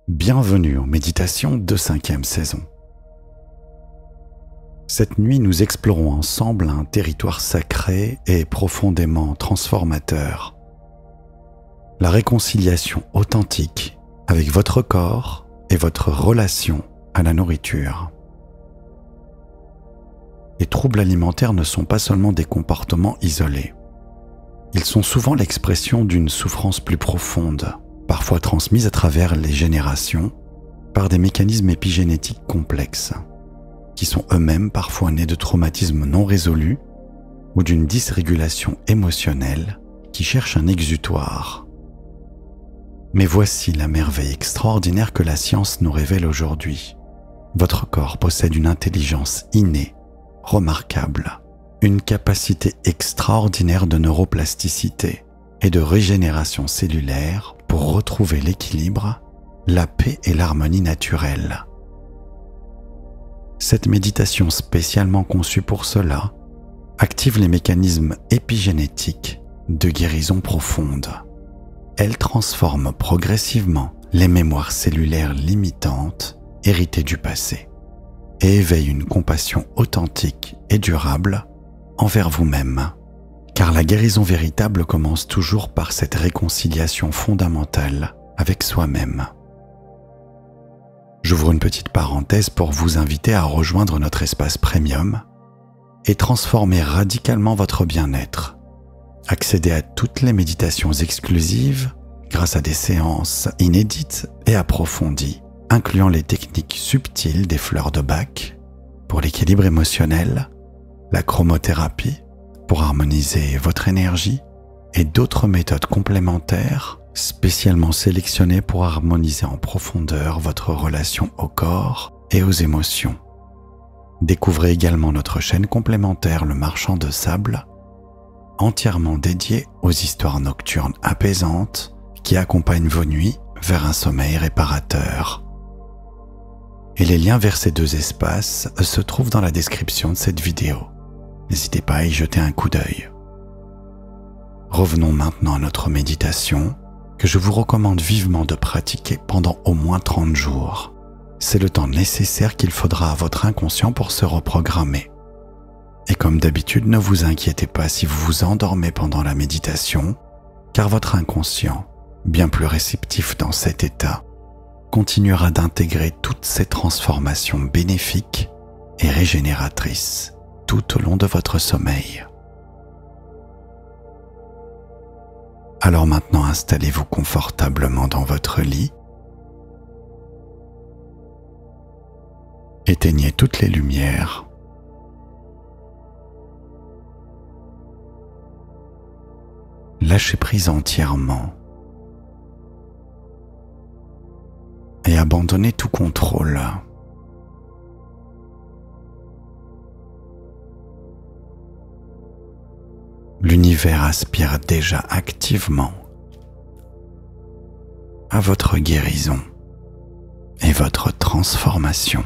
Bienvenue en méditation de 5e saison. Cette nuit, nous explorons ensemble un territoire sacré et profondément transformateur. La réconciliation authentique avec votre corps et votre relation à la nourriture. Les troubles alimentaires ne sont pas seulement des comportements isolés. Ils sont souvent l'expression d'une souffrance plus profonde, parfois transmise à travers les générations par des mécanismes épigénétiques complexes, qui sont eux-mêmes parfois nés de traumatismes non résolus ou d'une dysrégulation émotionnelle qui cherche un exutoire. Mais voici la merveille extraordinaire que la science nous révèle aujourd'hui. Votre corps possède une intelligence innée, remarquable, une capacité extraordinaire de neuroplasticité et de régénération cellulaire pour retrouver l'équilibre, la paix et l'harmonie naturelle. Cette méditation spécialement conçue pour cela active les mécanismes épigénétiques de guérison profonde. Elle transforme progressivement les mémoires cellulaires limitantes héritées du passé et éveille une compassion authentique et durable envers vous-même. Car la guérison véritable commence toujours par cette réconciliation fondamentale avec soi-même. J'ouvre une petite parenthèse pour vous inviter à rejoindre notre espace premium et transformer radicalement votre bien-être. Accédez à toutes les méditations exclusives grâce à des séances inédites et approfondies, incluant les techniques subtiles des fleurs de Bach pour l'équilibre émotionnel, la chromothérapie pour harmoniser votre énergie et d'autres méthodes complémentaires spécialement sélectionnées pour harmoniser en profondeur votre relation au corps et aux émotions. Découvrez également notre chaîne complémentaire Le Marchand de Sable, entièrement dédiée aux histoires nocturnes apaisantes qui accompagnent vos nuits vers un sommeil réparateur. Et les liens vers ces deux espaces se trouvent dans la description de cette vidéo. N'hésitez pas à y jeter un coup d'œil. Revenons maintenant à notre méditation que je vous recommande vivement de pratiquer pendant au moins 30 jours. C'est le temps nécessaire qu'il faudra à votre inconscient pour se reprogrammer. Et comme d'habitude, ne vous inquiétez pas si vous vous endormez pendant la méditation, car votre inconscient, bien plus réceptif dans cet état, continuera d'intégrer toutes ces transformations bénéfiques et régénératrices tout au long de votre sommeil. Alors maintenant, installez-vous confortablement dans votre lit. Éteignez toutes les lumières. Lâchez prise entièrement et abandonnez tout contrôle. L'univers aspire déjà activement à votre guérison et votre transformation.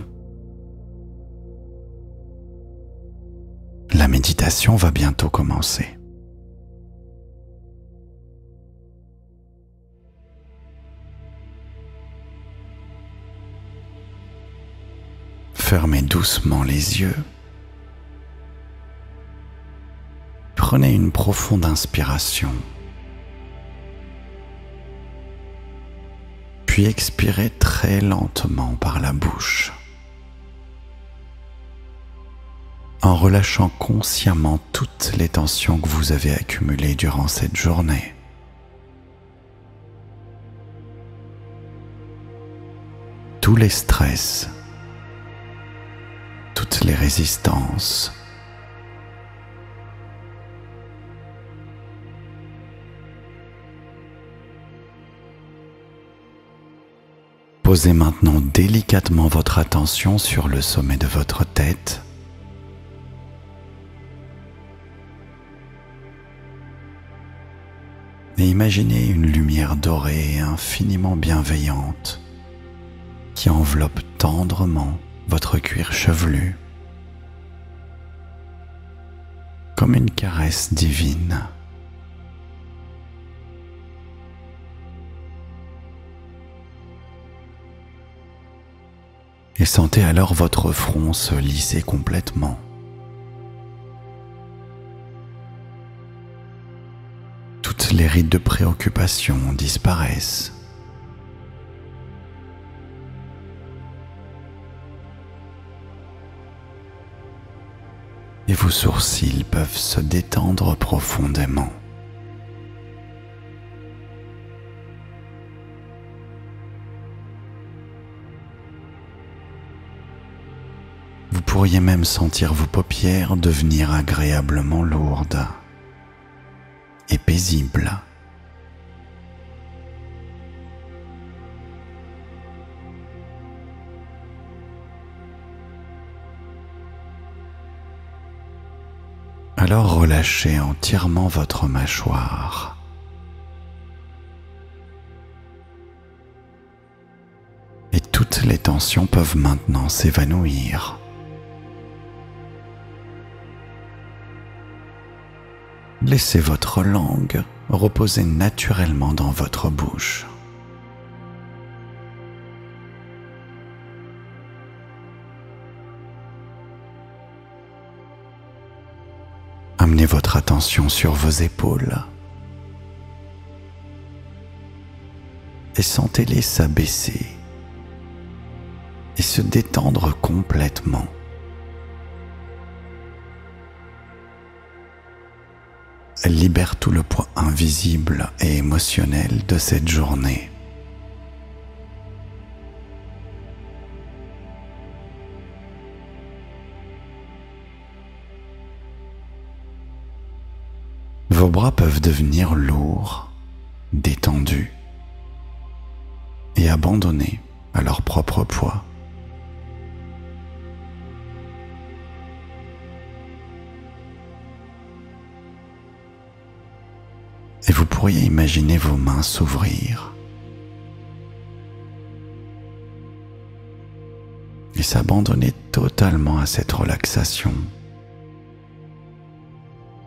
La méditation va bientôt commencer. Fermez doucement les yeux. Prenez une profonde inspiration, puis expirez très lentement par la bouche, en relâchant consciemment toutes les tensions que vous avez accumulées durant cette journée. Tous les stress, toutes les résistances, posez maintenant délicatement votre attention sur le sommet de votre tête et imaginez une lumière dorée et infiniment bienveillante qui enveloppe tendrement votre cuir chevelu, comme une caresse divine. Et sentez alors votre front se lisser complètement. Toutes les rides de préoccupation disparaissent. Et vos sourcils peuvent se détendre profondément. Vous pourriez même sentir vos paupières devenir agréablement lourdes et paisibles. Alors relâchez entièrement votre mâchoire. Et toutes les tensions peuvent maintenant s'évanouir. Laissez votre langue reposer naturellement dans votre bouche. Amenez votre attention sur vos épaules et sentez-les s'abaisser et se détendre complètement. Elle libère tout le poids invisible et émotionnel de cette journée. Vos bras peuvent devenir lourds, détendus et abandonnés à leur propre poids. Et vous pourriez imaginer vos mains s'ouvrir et s'abandonner totalement à cette relaxation,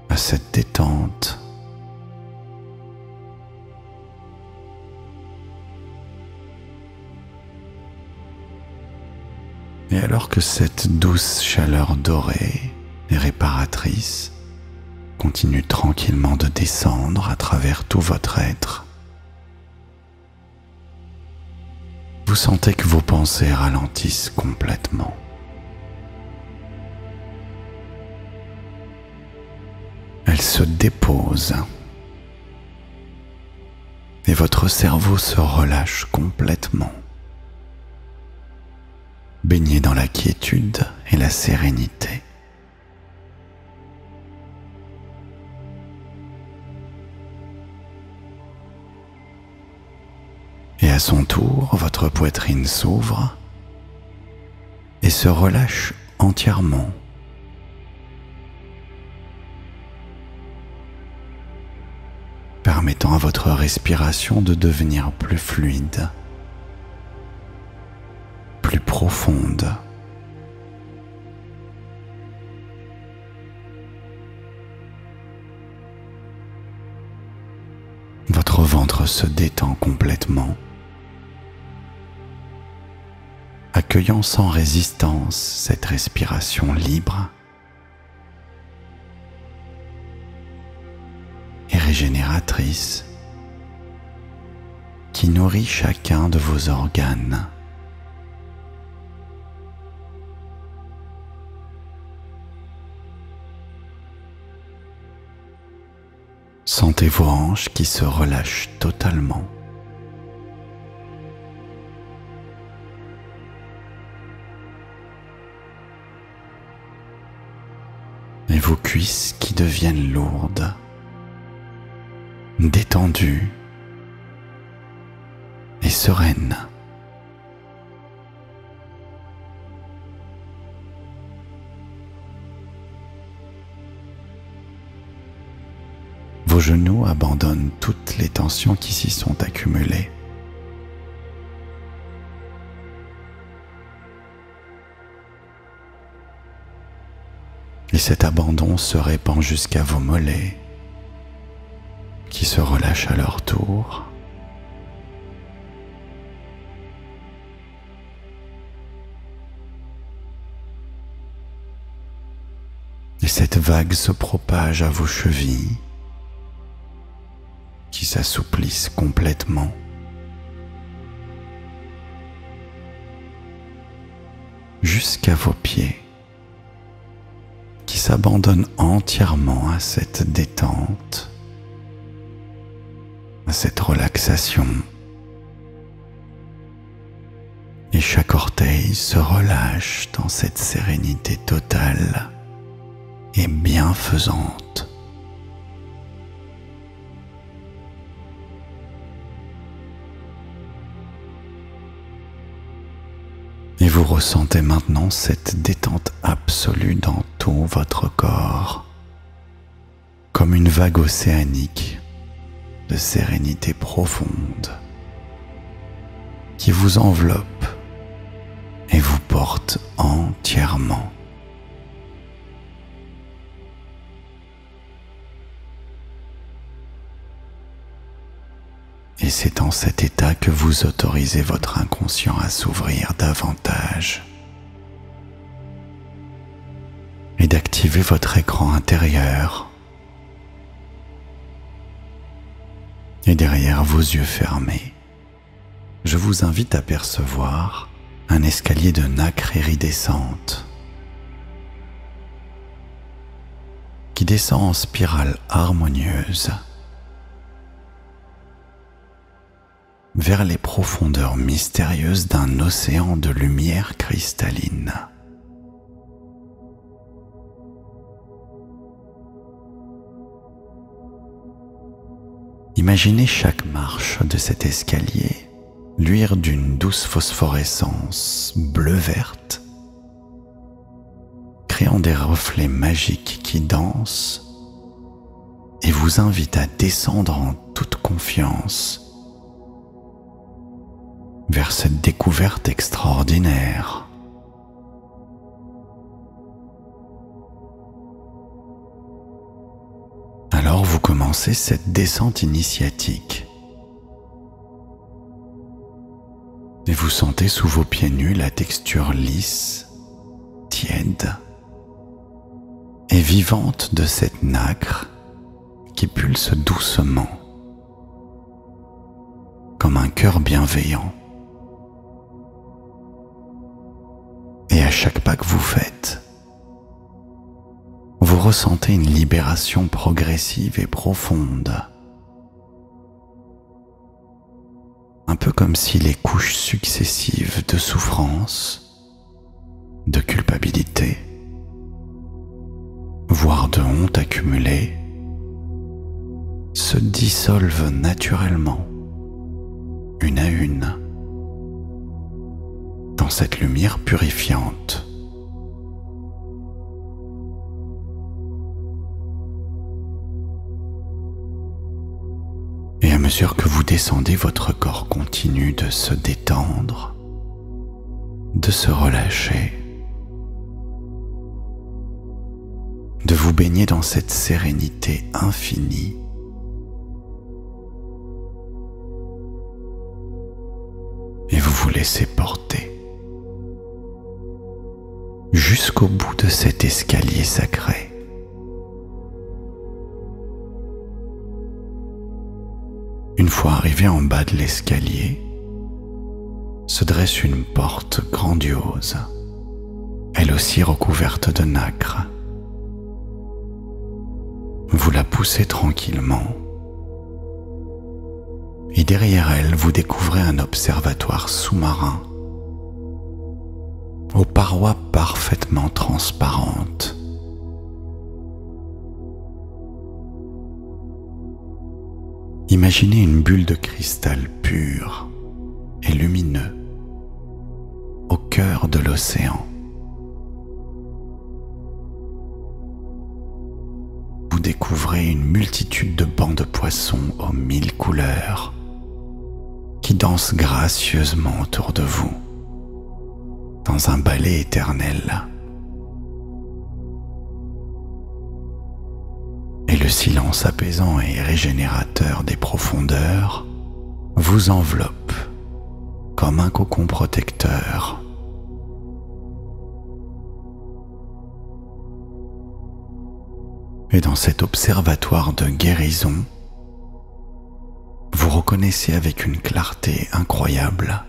à cette détente. Et alors que cette douce chaleur dorée et réparatrice continue tranquillement de descendre à travers tout votre être, vous sentez que vos pensées ralentissent complètement. Elles se déposent et votre cerveau se relâche complètement, baigné dans la quiétude et la sérénité. Et à son tour, votre poitrine s'ouvre et se relâche entièrement. Permettant à votre respiration de devenir plus fluide, plus profonde. Votre ventre se détend complètement, accueillant sans résistance cette respiration libre et régénératrice qui nourrit chacun de vos organes. Sentez vos hanches qui se relâchent totalement. Et vos cuisses qui deviennent lourdes, détendues et sereines. Vos genoux abandonnent toutes les tensions qui s'y sont accumulées. Et cet abandon se répand jusqu'à vos mollets, qui se relâchent à leur tour. cette vague se propage à vos chevilles, qui s'assouplissent complètement. Jusqu'à vos pieds, qui s'abandonnent entièrement à cette détente, à cette relaxation. Et chaque orteil se relâche dans cette sérénité totale et bienfaisante. Et vous ressentez maintenant cette détente absolue dans tout votre corps, comme une vague océanique de sérénité profonde qui vous enveloppe et vous porte entièrement. Et c'est dans cet état que vous autorisez votre inconscient à s'ouvrir davantage et d'activer votre écran intérieur. Et derrière vos yeux fermés, je vous invite à percevoir un escalier de nacre iridescente qui descend en spirale harmonieuse vers les profondeurs mystérieuses d'un océan de lumière cristalline. Imaginez chaque marche de cet escalier luire d'une douce phosphorescence bleu-verte, créant des reflets magiques qui dansent et vous invitent à descendre en toute confiance vers cette découverte extraordinaire. Alors vous commencez cette descente initiatique et vous sentez sous vos pieds nus la texture lisse, tiède et vivante de cette nacre qui pulse doucement comme un cœur bienveillant. Et à chaque pas que vous faites, vous ressentez une libération progressive et profonde. Un peu comme si les couches successives de souffrance, de culpabilité, voire de honte accumulée, se dissolvent naturellement, une à une, dans cette lumière purifiante. Et à mesure que vous descendez, votre corps continue de se détendre, de se relâcher, de vous baigner dans cette sérénité infinie. Et vous vous laissez porter jusqu'au bout de cet escalier sacré. Une fois arrivé en bas de l'escalier, se dresse une porte grandiose, elle aussi recouverte de nacre. Vous la poussez tranquillement, et derrière elle, vous découvrez un observatoire sous-marin aux parois parfaitement transparentes. Imaginez une bulle de cristal pur et lumineux au cœur de l'océan. Vous découvrez une multitude de bancs de poissons aux 1000 couleurs qui dansent gracieusement autour de vous dans un ballet éternel. Et le silence apaisant et régénérateur des profondeurs vous enveloppe comme un cocon protecteur. Et dans cet observatoire de guérison, vous reconnaissez avec une clarté incroyable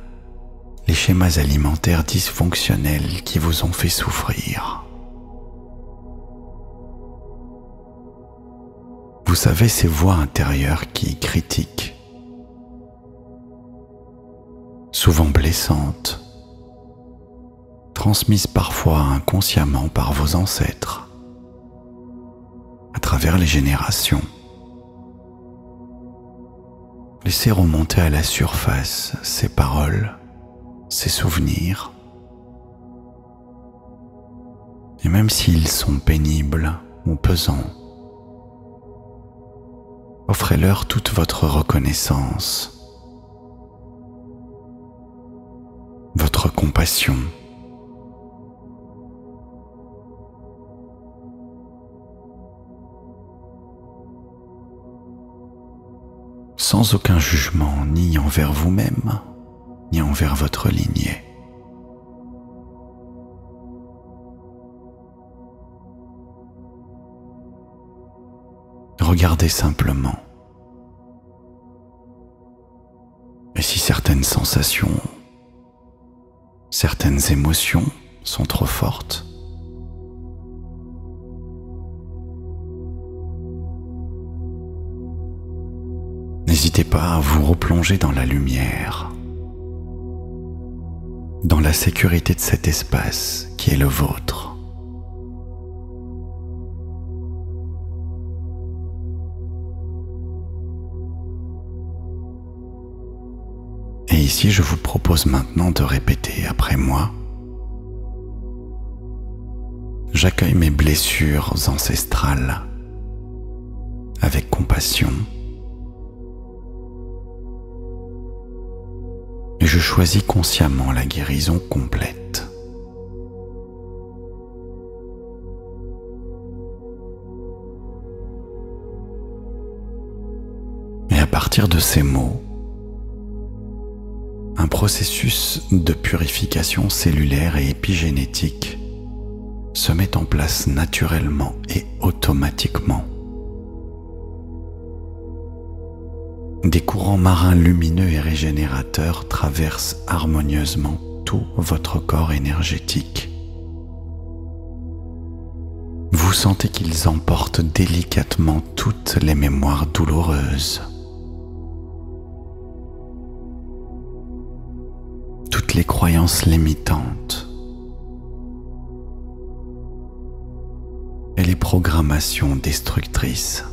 les schémas alimentaires dysfonctionnels qui vous ont fait souffrir. Vous savez ces voix intérieures qui critiquent, souvent blessantes, transmises parfois inconsciemment par vos ancêtres, à travers les générations. Laissez remonter à la surface ces paroles, ces souvenirs. Et même s'ils sont pénibles ou pesants, offrez-leur toute votre reconnaissance, votre compassion. Sans aucun jugement, ni envers vous-même, ni envers votre lignée. Regardez simplement. Et si certaines sensations, certaines émotions sont trop fortes, n'hésitez pas à vous replonger dans la lumière, dans la sécurité de cet espace qui est le vôtre. Et ici, je vous propose maintenant de répéter après moi. J'accueille mes blessures ancestrales avec compassion. Et je choisis consciemment la guérison complète. Et à partir de ces mots, un processus de purification cellulaire et épigénétique se met en place naturellement et automatiquement. Des courants marins lumineux et régénérateurs traversent harmonieusement tout votre corps énergétique. Vous sentez qu'ils emportent délicatement toutes les mémoires douloureuses, toutes les croyances limitantes et les programmations destructrices.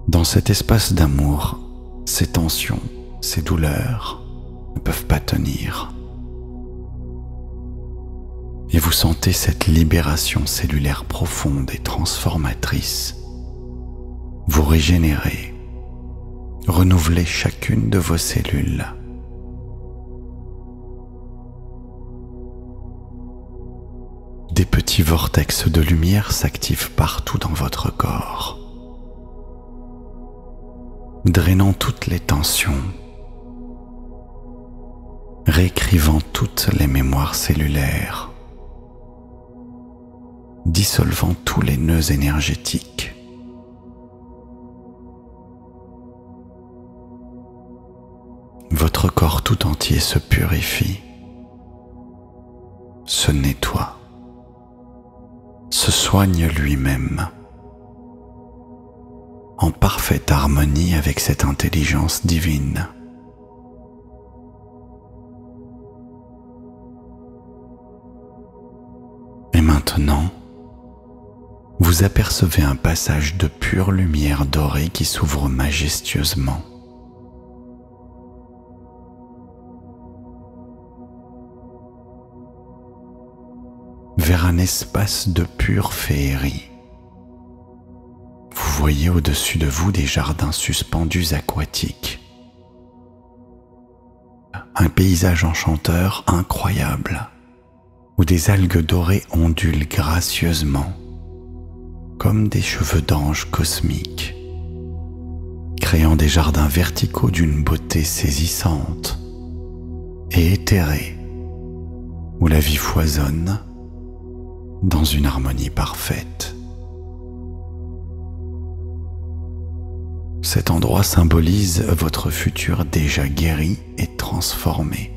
Dans cet espace d'amour, ces tensions, ces douleurs ne peuvent pas tenir. Et vous sentez cette libération cellulaire profonde et transformatrice. Vous régénérez, renouvelez chacune de vos cellules. Des petits vortex de lumière s'activent partout dans votre corps, drainant toutes les tensions, réécrivant toutes les mémoires cellulaires, dissolvant tous les nœuds énergétiques. Votre corps tout entier se purifie, se nettoie, se soigne lui-même, en parfaite harmonie avec cette intelligence divine. Et maintenant, vous apercevez un passage de pure lumière dorée qui s'ouvre majestueusement. Vers un espace de pure féerie. Vous voyez au-dessus de vous des jardins suspendus aquatiques. Un paysage enchanteur incroyable, où des algues dorées ondulent gracieusement, comme des cheveux d'ange cosmiques, créant des jardins verticaux d'une beauté saisissante et éthérée, où la vie foisonne dans une harmonie parfaite. Cet endroit symbolise votre futur déjà guéri et transformé.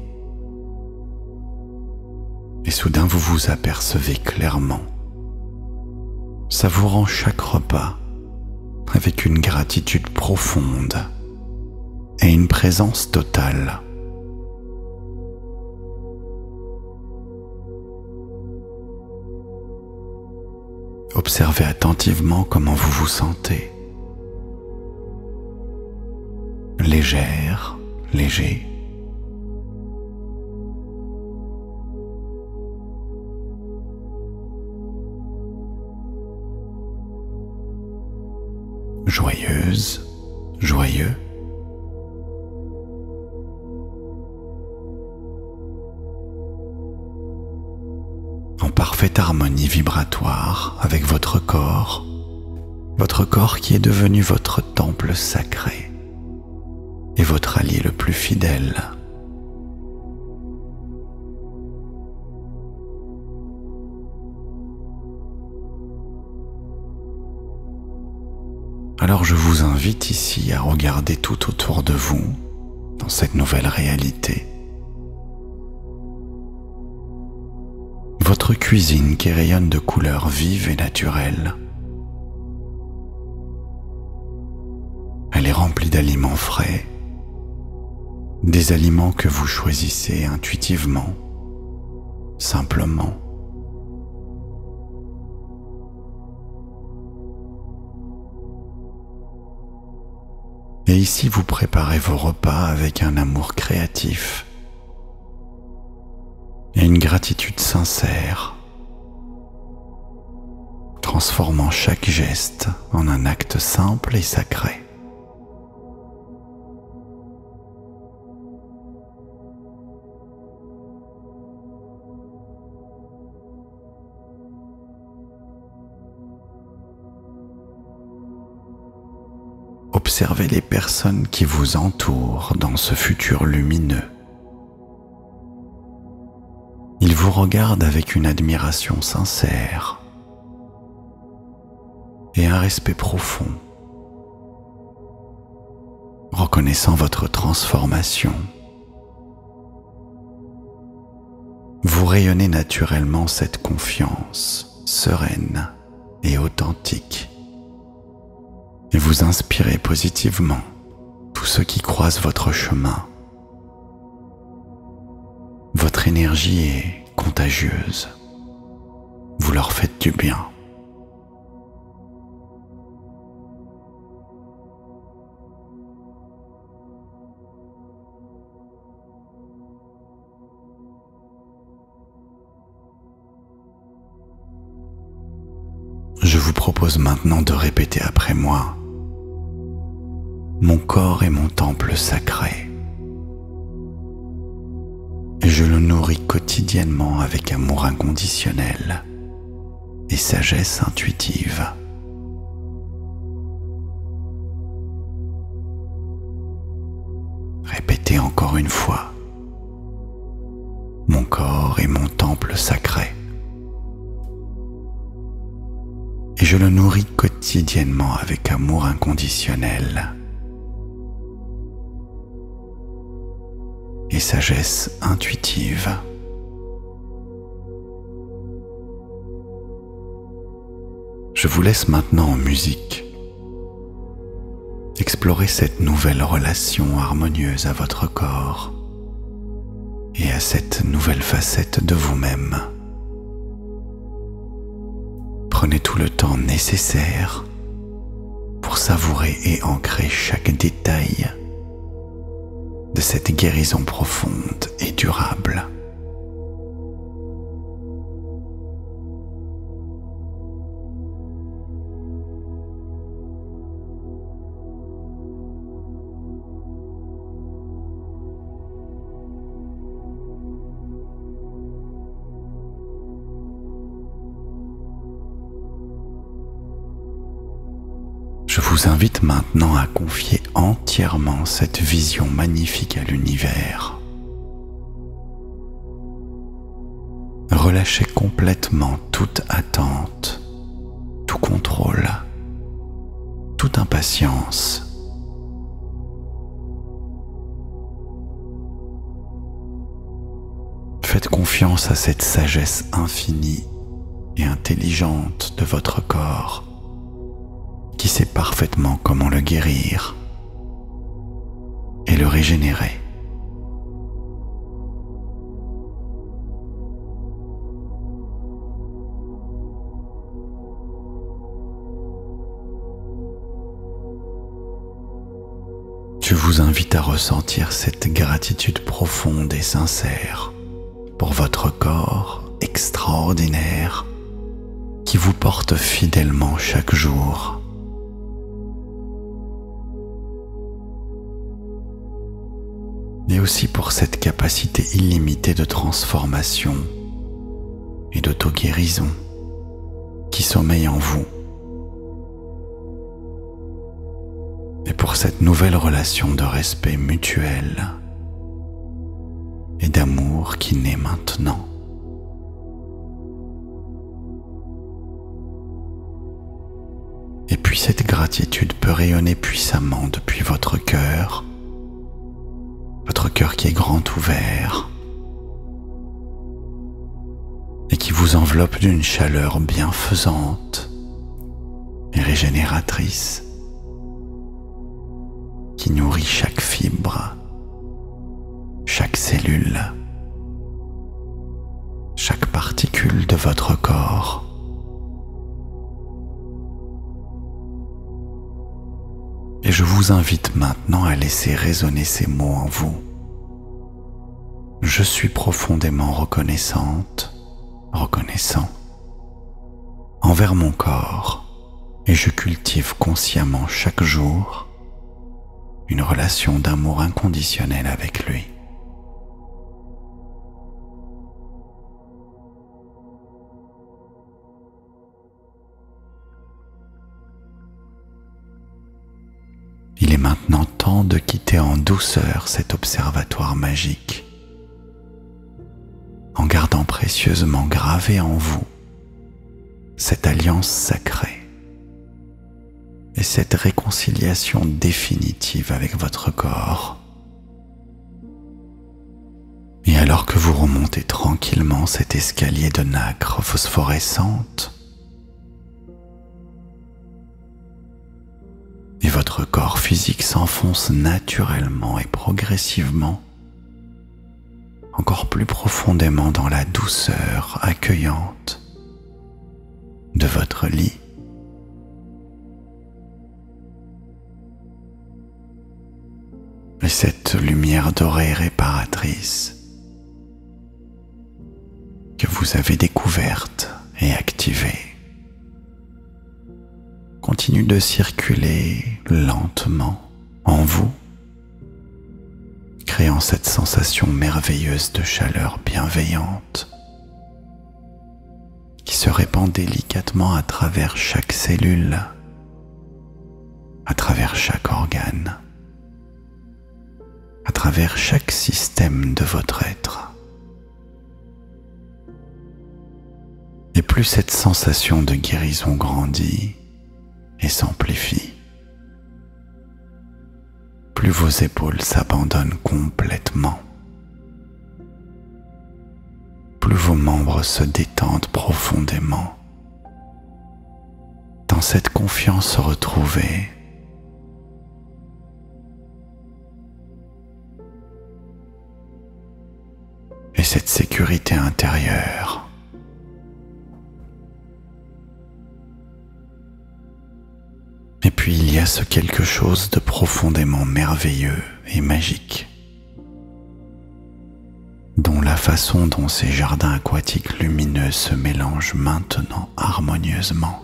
Et soudain vous vous apercevez clairement, savourant chaque repas avec une gratitude profonde et une présence totale. Observez attentivement comment vous vous sentez. Légère, léger. Joyeuse, joyeux. En parfaite harmonie vibratoire avec votre corps qui est devenu votre temple sacré et votre allié le plus fidèle. Alors je vous invite ici à regarder tout autour de vous, dans cette nouvelle réalité. Votre cuisine qui rayonne de couleurs vives et naturelles. Elle est remplie d'aliments frais, des aliments que vous choisissez intuitivement, simplement. Et ici, vous préparez vos repas avec un amour créatif et une gratitude sincère, transformant chaque geste en un acte simple et sacré. Observez les personnes qui vous entourent dans ce futur lumineux. Ils vous regardent avec une admiration sincère et un respect profond, reconnaissant votre transformation. Vous rayonnez naturellement cette confiance sereine et authentique. Et vous inspirez positivement tous ceux qui croisent votre chemin. Votre énergie est contagieuse. Vous leur faites du bien. Je vous propose maintenant de répéter après moi. Mon corps est mon temple sacré. Et je le nourris quotidiennement avec amour inconditionnel et sagesse intuitive. Répétez encore une fois. Mon corps est mon temple sacré. Et je le nourris quotidiennement avec amour inconditionnel et sagesse intuitive. Je vous laisse maintenant en musique. Explorez cette nouvelle relation harmonieuse à votre corps et à cette nouvelle facette de vous-même. Prenez tout le temps nécessaire pour savourer et ancrer chaque détail de cette guérison profonde et durable. Je vous invite maintenant à confier entièrement cette vision magnifique à l'univers. relâchez complètement toute attente, tout contrôle, toute impatience. Faites confiance à cette sagesse infinie et intelligente de votre corps qui sait parfaitement comment le guérir et le régénérer. Je vous invite à ressentir cette gratitude profonde et sincère pour votre corps extraordinaire qui vous porte fidèlement chaque jour. Et aussi pour cette capacité illimitée de transformation et d'auto-guérison qui sommeille en vous. Et pour cette nouvelle relation de respect mutuel et d'amour qui naît maintenant. Et puis cette gratitude peut rayonner puissamment depuis votre cœur qui est grand ouvert et qui vous enveloppe d'une chaleur bienfaisante et régénératrice qui nourrit chaque fibre, chaque cellule, chaque particule de votre corps. Et je vous invite maintenant à laisser résonner ces mots en vous. Je suis profondément reconnaissante, reconnaissant envers mon corps et je cultive consciemment chaque jour une relation d'amour inconditionnel avec lui. Il est maintenant temps de quitter en douceur cet observatoire magique, en gardant précieusement gravé en vous cette alliance sacrée et cette réconciliation définitive avec votre corps. Et alors que vous remontez tranquillement cet escalier de nacre phosphorescente, et votre corps physique s'enfonce naturellement et progressivement encore plus profondément dans la douceur accueillante de votre lit. Et cette lumière dorée réparatrice que vous avez découverte et activée continue de circuler lentement en vous, créant cette sensation merveilleuse de chaleur bienveillante qui se répand délicatement à travers chaque cellule, à travers chaque organe, à travers chaque système de votre être. Et plus cette sensation de guérison grandit et s'amplifie, plus vos épaules s'abandonnent complètement, plus vos membres se détendent profondément dans cette confiance retrouvée et cette sécurité intérieure. Et puis il y a ce quelque chose de profondément merveilleux et magique, dont la façon dont ces jardins aquatiques lumineux se mélangent maintenant harmonieusement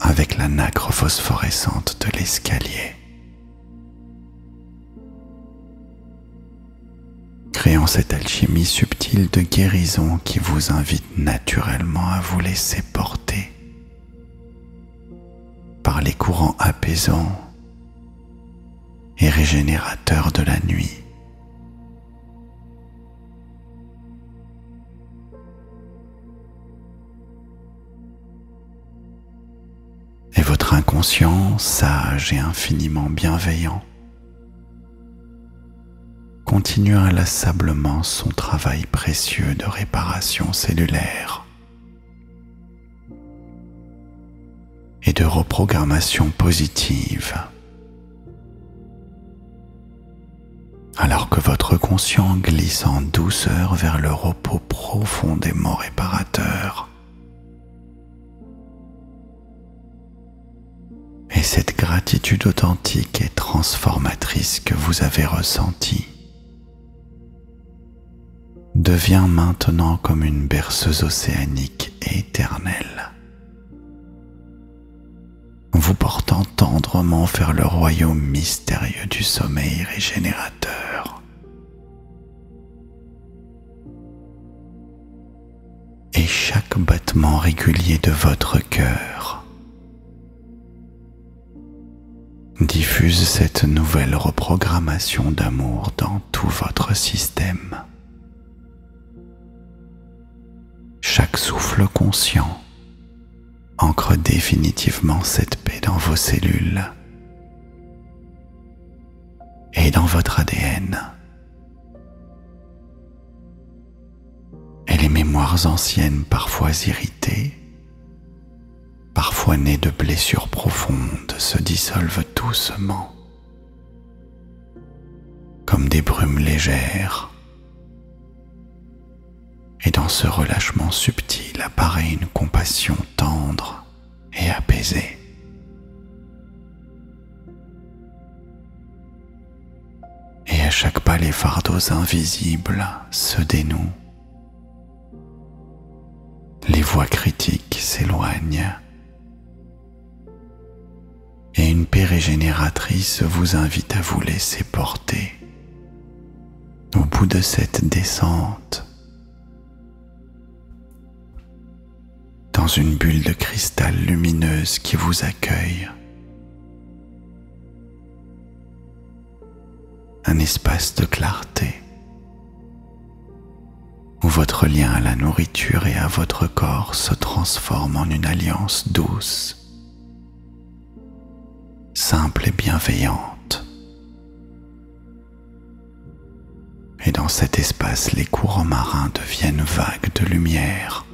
avec la nacre phosphorescente de l'escalier, créant cette alchimie subtile de guérison qui vous invite naturellement à vous laisser porter par les courants apaisants et régénérateurs de la nuit. inconscient, sage et infiniment bienveillant continue inlassablement son travail précieux de réparation cellulaire et de reprogrammation positive, alors que votre conscient glisse en douceur vers le repos profondément réparateur. Et cette gratitude authentique et transformatrice que vous avez ressentie devient maintenant comme une berceuse océanique et éternelle, vous portant tendrement vers le royaume mystérieux du sommeil régénérateur. Et chaque battement régulier de votre cœur diffuse cette nouvelle reprogrammation d'amour dans tout votre système. Chaque souffle conscient ancre définitivement cette paix dans vos cellules et dans votre ADN. Et les mémoires anciennes, parfois irritées, parfois nées de blessures profondes, se dissolvent doucement, comme des brumes légères. Et dans ce relâchement subtil apparaît une compassion tendre et apaisée. Et à chaque pas, les fardeaux invisibles se dénouent. Les voix critiques s'éloignent. Et une paix régénératrice vous invite à vous laisser porter au bout de cette descente dans une bulle de cristal lumineuse qui vous accueille. Un espace de clarté où votre lien à la nourriture et à votre corps se transforme en une alliance douce, simple et bienveillante. Et dans cet espace, les courants marins deviennent vagues de lumière,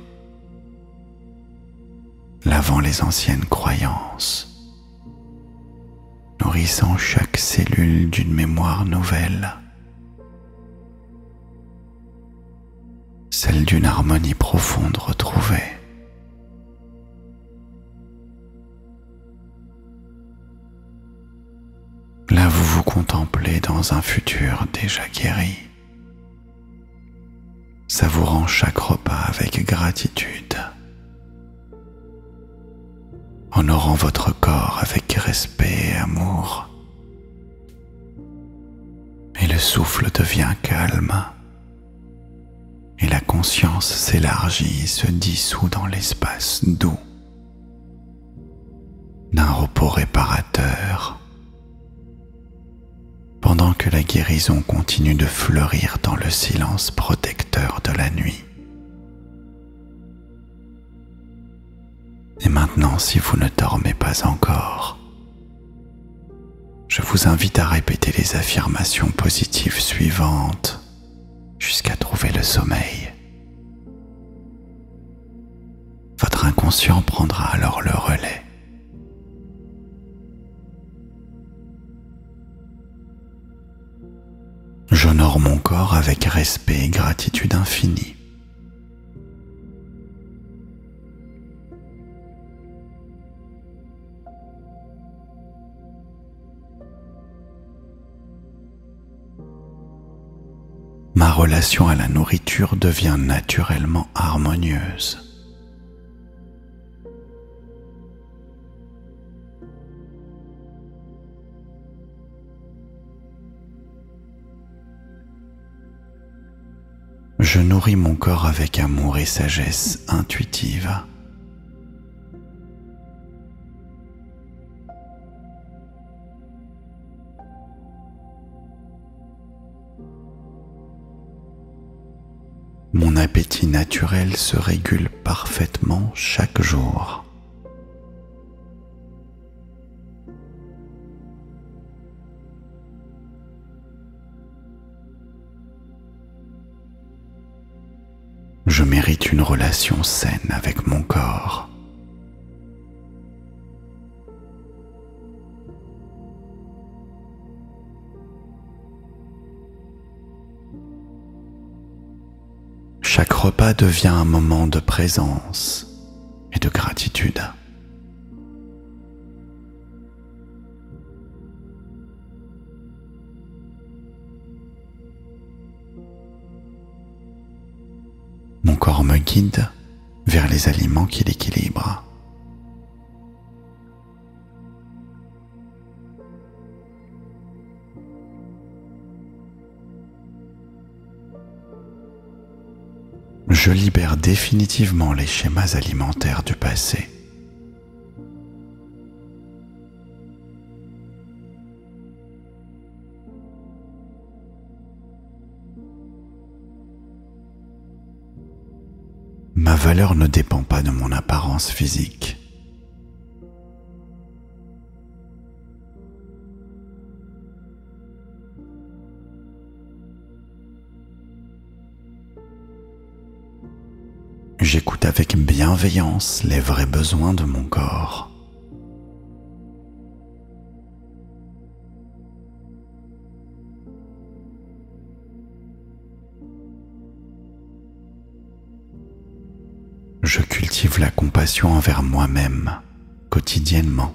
lavant les anciennes croyances, nourrissant chaque cellule d'une mémoire nouvelle, celle d'une harmonie profonde retrouvée. Là, vous vous contemplez dans un futur déjà guéri, savourant chaque repas avec gratitude, honorant votre corps avec respect et amour. Et le souffle devient calme, et la conscience s'élargit et se dissout dans l'espace doux d'un repos réparateur, pendant que la guérison continue de fleurir dans le silence protecteur de la nuit. Et maintenant, si vous ne dormez pas encore, je vous invite à répéter les affirmations positives suivantes jusqu'à trouver le sommeil. Votre inconscient prendra alors le relais. J'honore mon corps avec respect et gratitude infinie. Ma relation à la nourriture devient naturellement harmonieuse. Je nourris mon corps avec amour et sagesse intuitive. Mon appétit naturel se régule parfaitement chaque jour. mérite une relation saine avec mon corps. Chaque repas devient un moment de présence et de gratitude. Mon corps me guide vers les aliments qui l'équilibrent. Je libère définitivement les schémas alimentaires du passé. Ma valeur ne dépend pas de mon apparence physique. J'écoute avec bienveillance les vrais besoins de mon corps. Je cultive la compassion envers moi-même quotidiennement.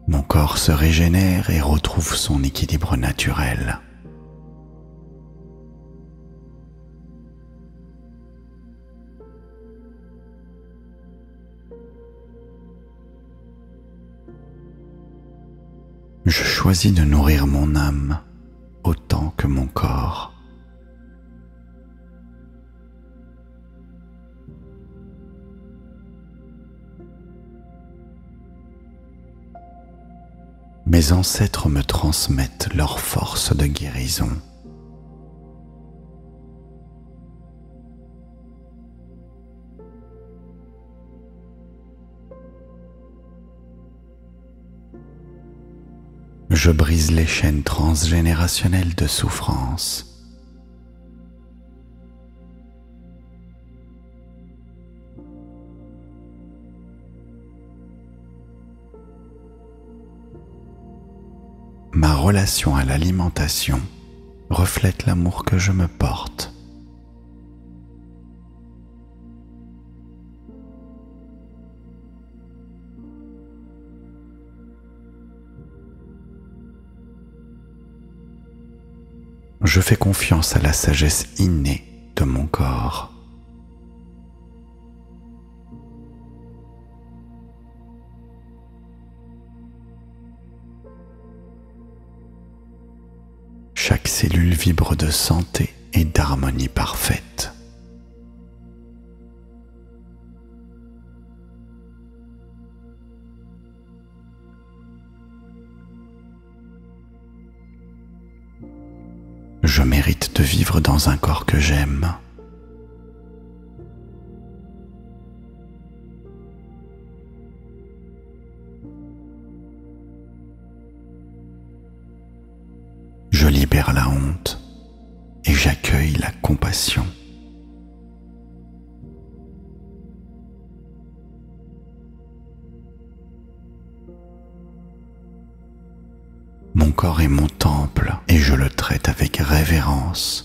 Mon corps se régénère et retrouve son équilibre naturel. Je choisis de nourrir mon âme autant que mon corps. Mes ancêtres me transmettent leur force de guérison. Je brise les chaînes transgénérationnelles de souffrance. Ma relation à l'alimentation reflète l'amour que je me porte. Je fais confiance à la sagesse innée de mon corps. Chaque cellule vibre de santé et d'harmonie parfaite. Je mérite de vivre dans un corps que j'aime. Je libère la honte et j'accueille la compassion. Mon corps est mon temple et je le traite avec révérence.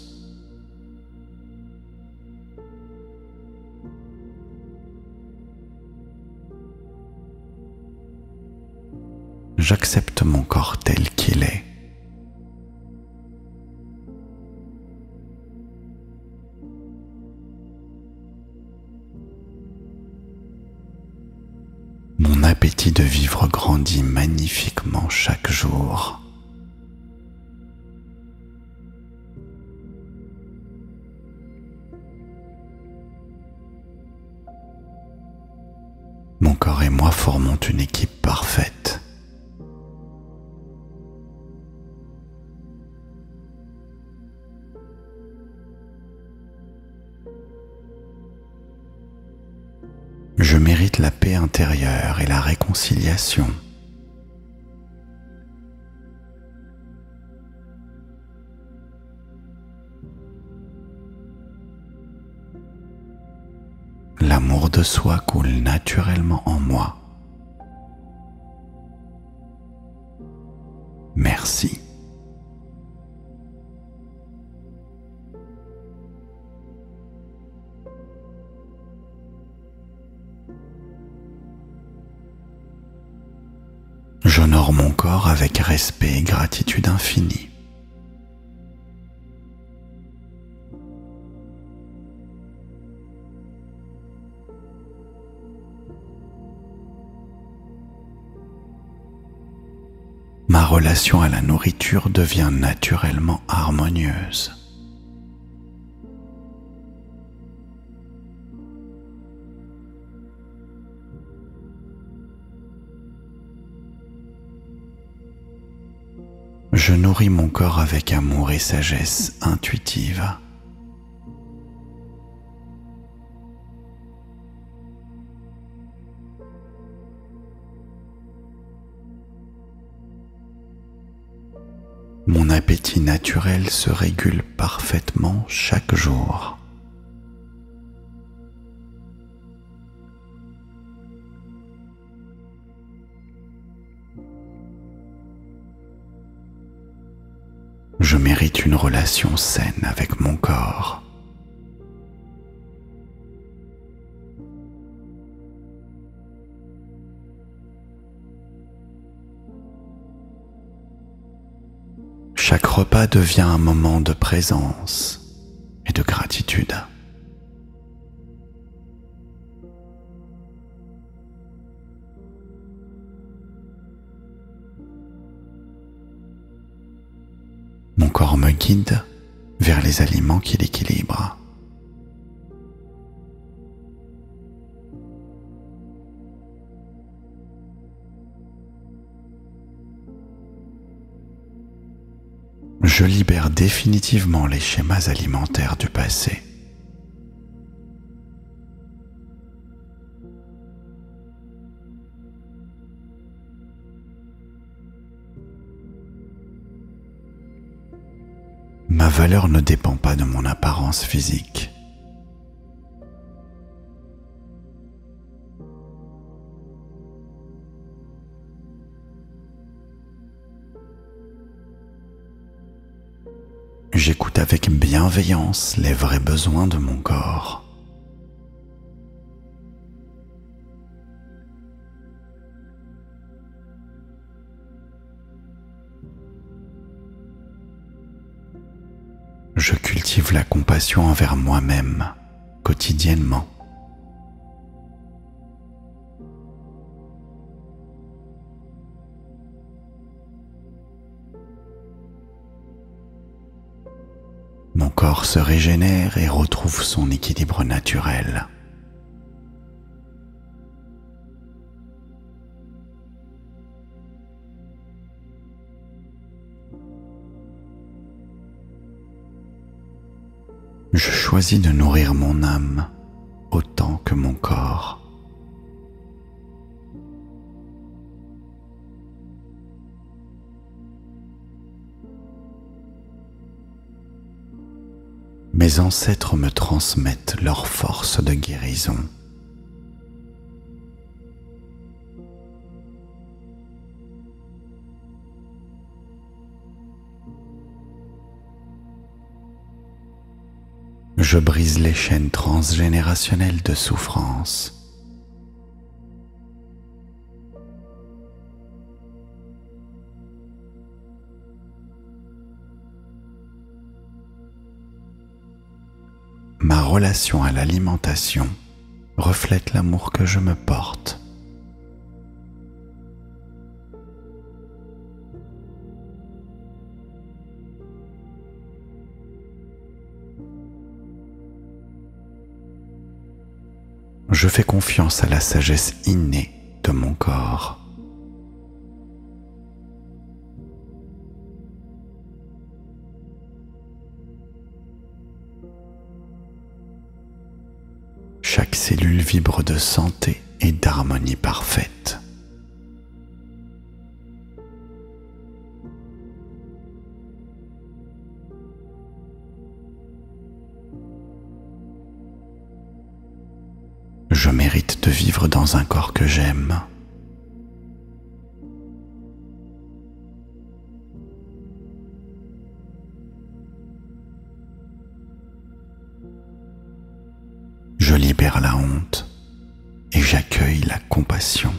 J'accepte mon corps tel qu'il est. Mon appétit de vivre grandit magnifiquement chaque jour. Mon corps et moi formons une équipe parfaite. Je mérite facilite la paix intérieure et la réconciliation. L'amour de soi coule naturellement en moi. Merci. J'honore mon corps avec respect et gratitude infinie. Ma relation à la nourriture devient naturellement harmonieuse. Je nourris mon corps avec amour et sagesse intuitive. Mon appétit naturel se régule parfaitement chaque jour. Je mérite une relation saine avec mon corps. Chaque repas devient un moment de présence et de gratitude. Mon corps me guide vers les aliments qui l'équilibrent. Je libère définitivement les schémas alimentaires du passé. Ma valeur ne dépend pas de mon apparence physique. J'écoute avec bienveillance les vrais besoins de mon corps. Je cultive la compassion envers moi-même quotidiennement. Mon corps se régénère et retrouve son équilibre naturel. Je choisis de nourrir mon âme autant que mon corps. Mes ancêtres me transmettent leur force de guérison. Je brise les chaînes transgénérationnelles de souffrance. Ma relation à l'alimentation reflète l'amour que je me porte. Je fais confiance à la sagesse innée de mon corps. Chaque cellule vibre de santé et d'harmonie parfaite. Je mérite de vivre dans un corps que j'aime. Je libère la honte et j'accueille la compassion.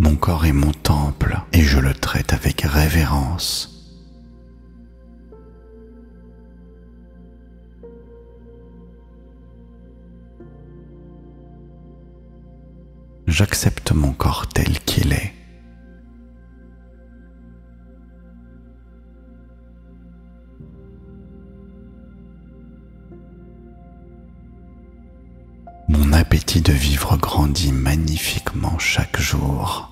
Mon corps est mon temple et je le traite avec révérence. J'accepte mon corps tel qu'il est. Mon appétit de vivre grandit magnifiquement chaque jour.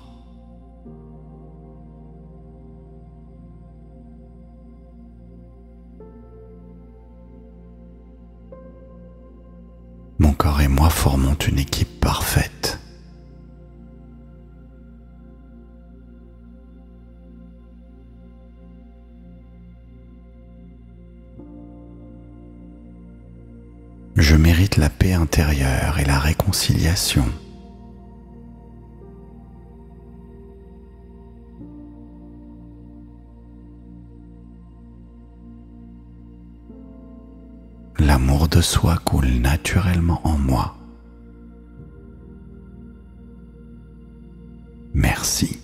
Mon corps et moi formons une équipe parfaite. Je mérite la paix intérieure et la réconciliation. L'amour de soi coule naturellement en moi. Merci.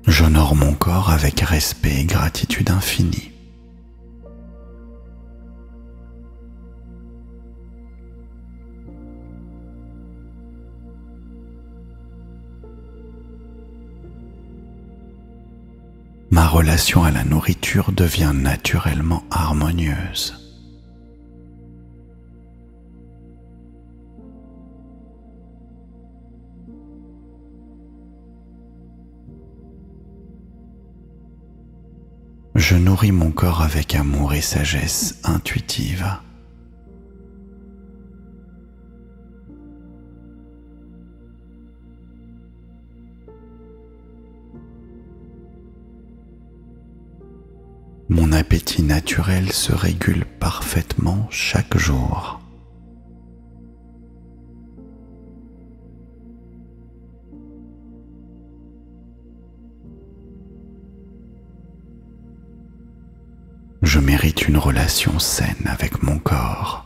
J'honore mon corps avec respect et gratitude infinie. Ma relation à la nourriture devient naturellement harmonieuse. Je nourris mon corps avec amour et sagesse intuitive. Mon appétit naturel se régule parfaitement chaque jour. Je mérite une relation saine avec mon corps.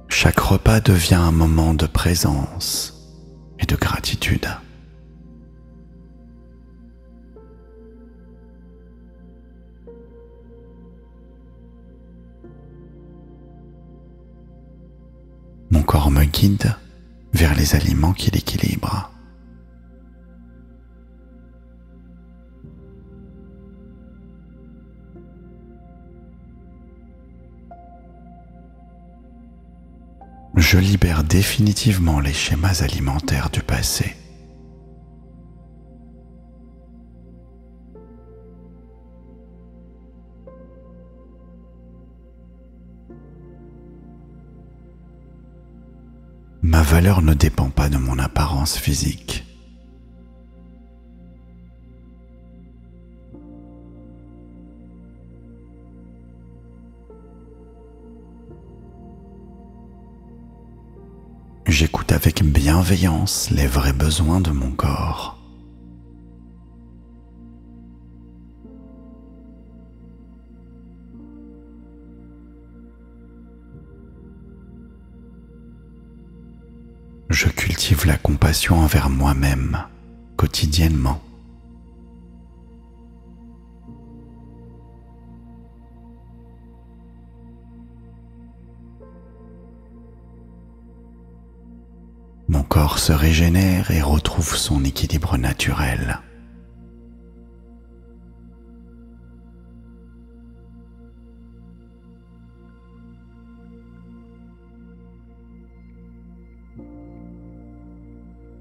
Chaque repas devient un moment de présence et de gratitude. Mon corps me guide vers les aliments qui l'équilibrent. Je libère définitivement les schémas alimentaires du passé. Ma valeur ne dépend pas de mon apparence physique. J'écoute avec bienveillance les vrais besoins de mon corps. Je cultive la compassion envers moi-même quotidiennement. Mon corps se régénère et retrouve son équilibre naturel.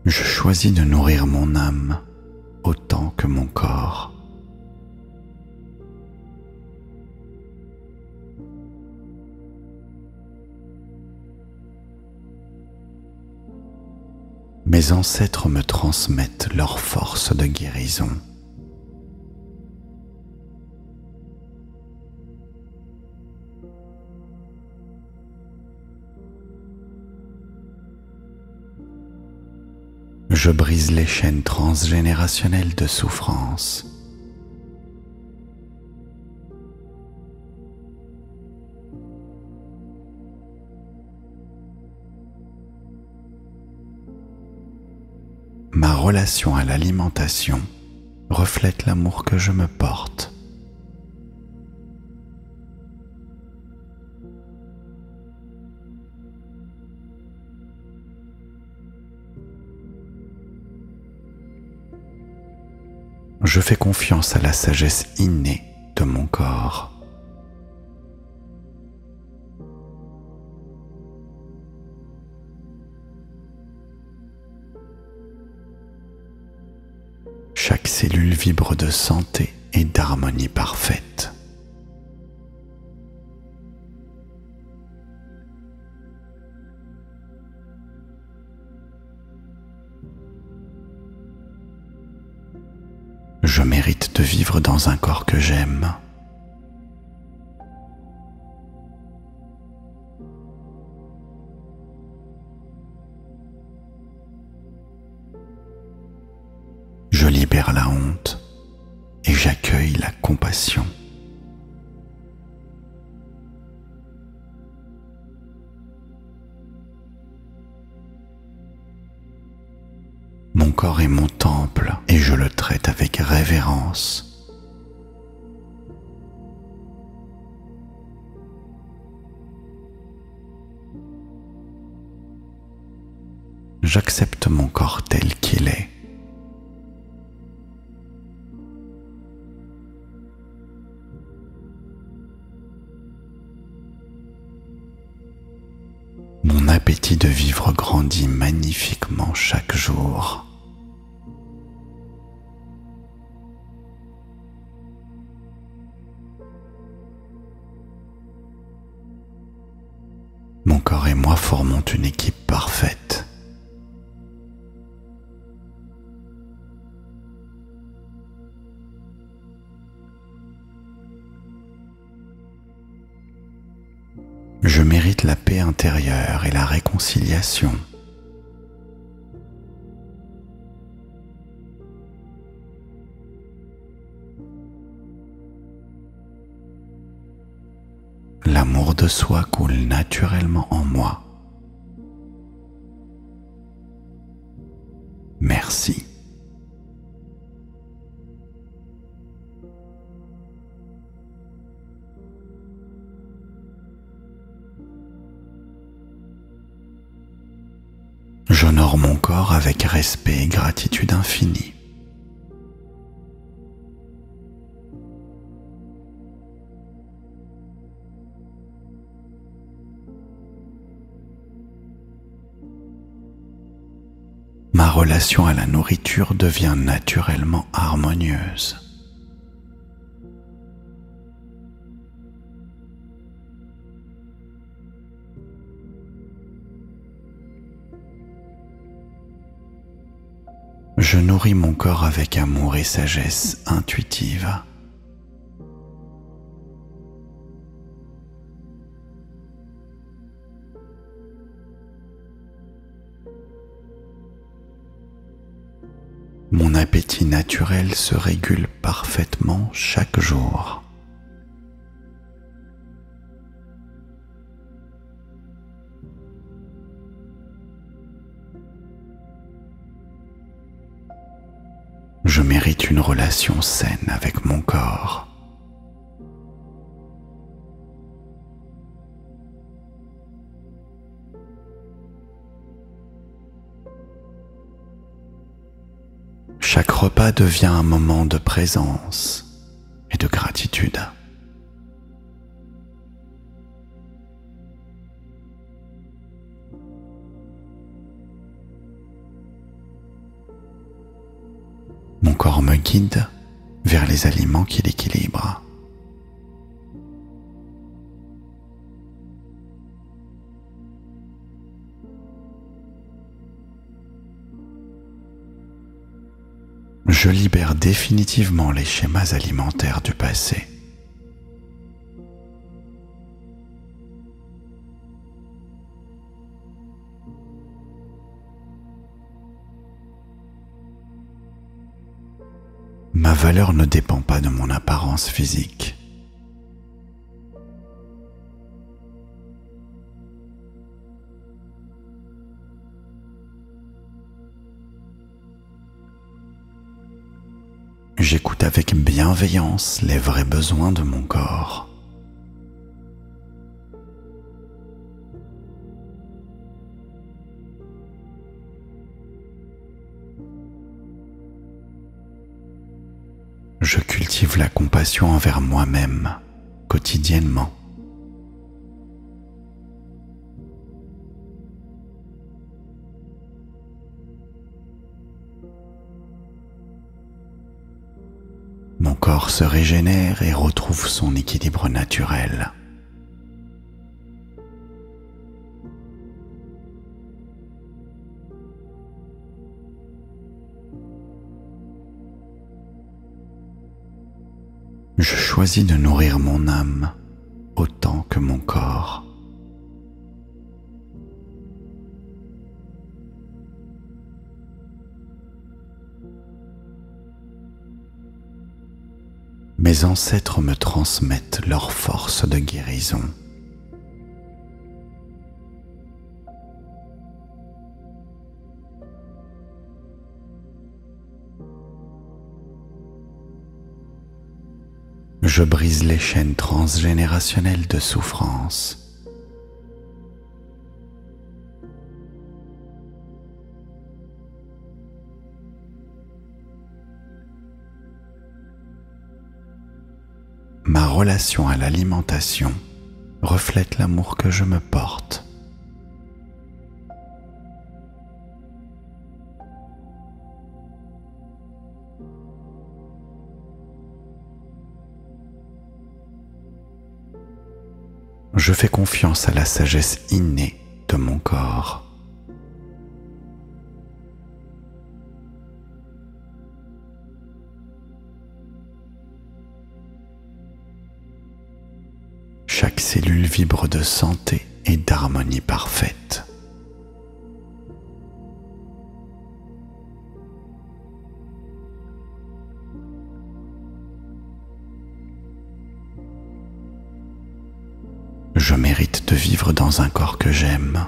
Je choisis de nourrir mon âme autant que mon corps. Mes ancêtres me transmettent leur force de guérison. Je brise les chaînes transgénérationnelles de souffrance. Ma relation à l'alimentation reflète l'amour que je me porte. Je fais confiance à la sagesse innée de mon corps. Chaque cellule vibre de santé et d'harmonie parfaite. Je mérite de vivre dans un corps que j'aime. Je libère la honte et j'accueille la compassion. Mon corps est mon temple et je le traite avec révérence. J'accepte mon corps tel qu'il est. Mon appétit de vivre grandit magnifiquement chaque jour. Mon corps et moi formons une équipe parfaite. Je mérite la paix intérieure et la réconciliation. L'amour de soi coule naturellement en moi. Merci. J'honore mon corps avec respect et gratitude infinie. Ma relation à la nourriture devient naturellement harmonieuse. Je nourris mon corps avec amour et sagesse intuitive. Mon appétit naturel se régule parfaitement chaque jour. Je mérite une relation saine avec mon corps. Chaque repas devient un moment de présence et de gratitude. Mon corps me guide vers les aliments qui l'équilibrent. Je libère définitivement les schémas alimentaires du passé. Ma valeur ne dépend pas de mon apparence physique. J'écoute avec bienveillance les vrais besoins de mon corps. Je cultive la compassion envers moi-même quotidiennement. Mon corps se régénère et retrouve son équilibre naturel. Je choisis de nourrir mon âme autant que mon corps. Mes ancêtres me transmettent leur force de guérison. Je brise les chaînes transgénérationnelles de souffrance. Ma relation à l'alimentation reflète l'amour que je me porte. Je fais confiance à la sagesse innée de mon corps. Chaque cellule vibre de santé et d'harmonie parfaite. Je mérite de vivre dans un corps que j'aime.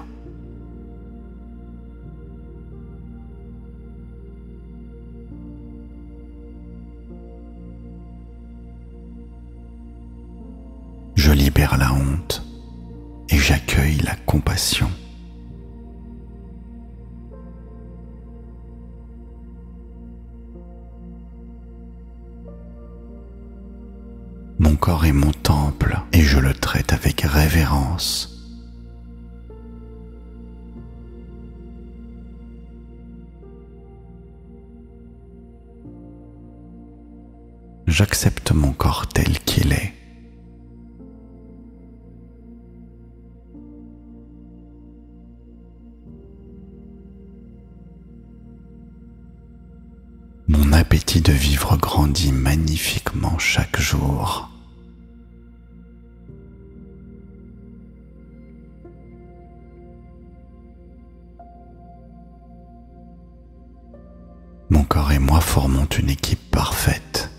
Je libère la honte et j'accueille la compassion. Mon corps est mon temple et je le traite avec révérence. J'accepte mon corps tel qu'il est. Mon appétit de vivre grandit magnifiquement chaque jour. Mon corps et moi formons une équipe parfaite.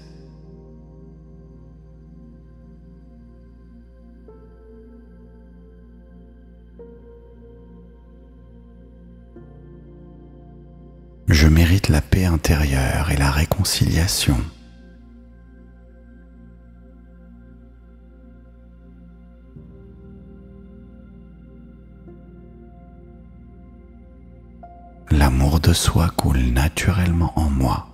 Je mérite la paix intérieure et la réconciliation. L'amour de soi coule naturellement en moi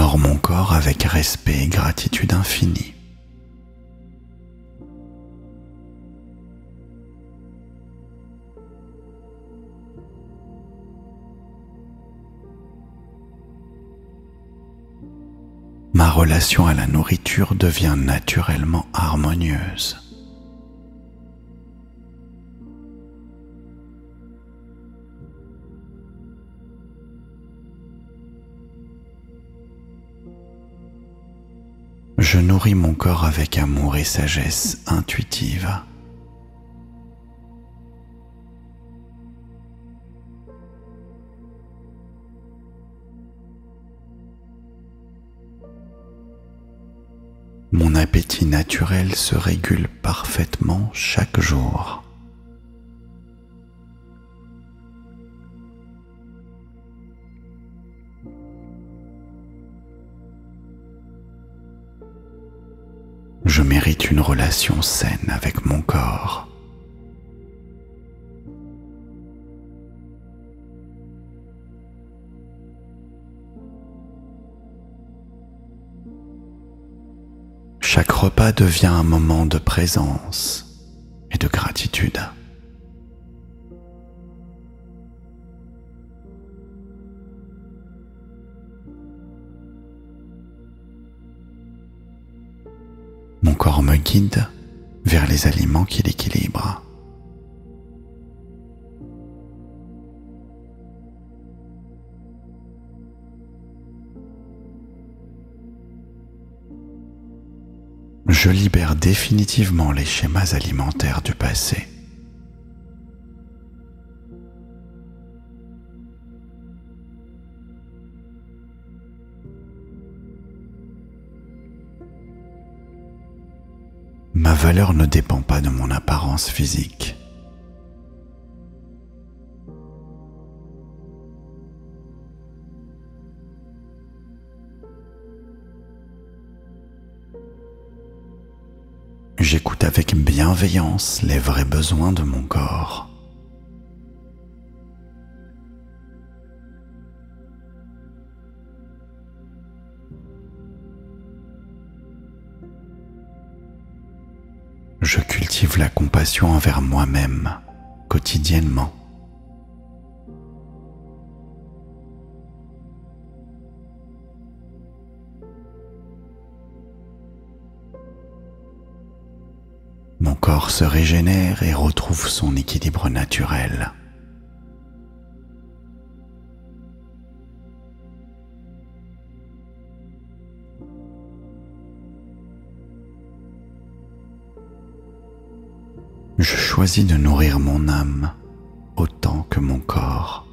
J'honore mon corps avec respect et gratitude infinie. Ma relation à la nourriture devient naturellement harmonieuse. Je nourris mon corps avec amour et sagesse intuitive. Mon appétit naturel se régule parfaitement chaque jour. Je mérite une relation saine avec mon corps. Chaque repas devient un moment de présence et de gratitude. Mon corps me guide vers les aliments qui l'équilibrent. Je libère définitivement les schémas alimentaires du passé. Ma valeur ne dépend pas de mon apparence physique. J'écoute avec bienveillance les vrais besoins de mon corps. Je cultive la compassion envers moi-même quotidiennement. Mon corps se régénère et retrouve son équilibre naturel. Je choisis de nourrir mon âme autant que mon corps.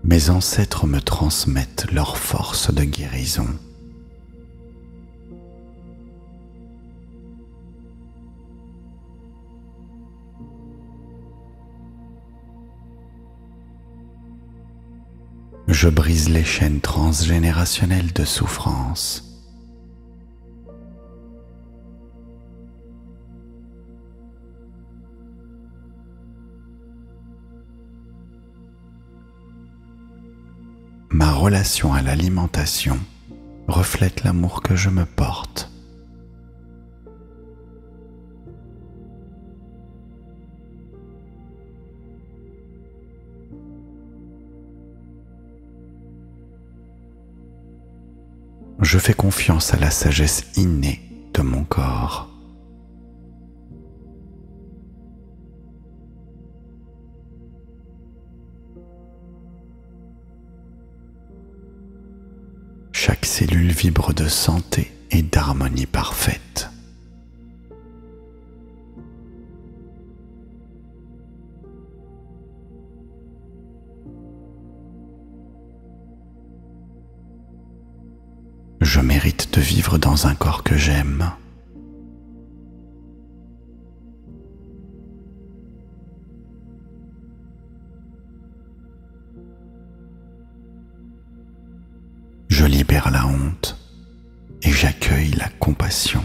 Mes ancêtres me transmettent leur force de guérison. Je brise les chaînes transgénérationnelles de souffrance. Ma relation à l'alimentation reflète l'amour que je me porte. Je fais confiance à la sagesse innée de mon corps. Chaque cellule vibre de santé et d'harmonie parfaite. Je mérite de vivre dans un corps que j'aime. Je libère la honte et j'accueille la compassion.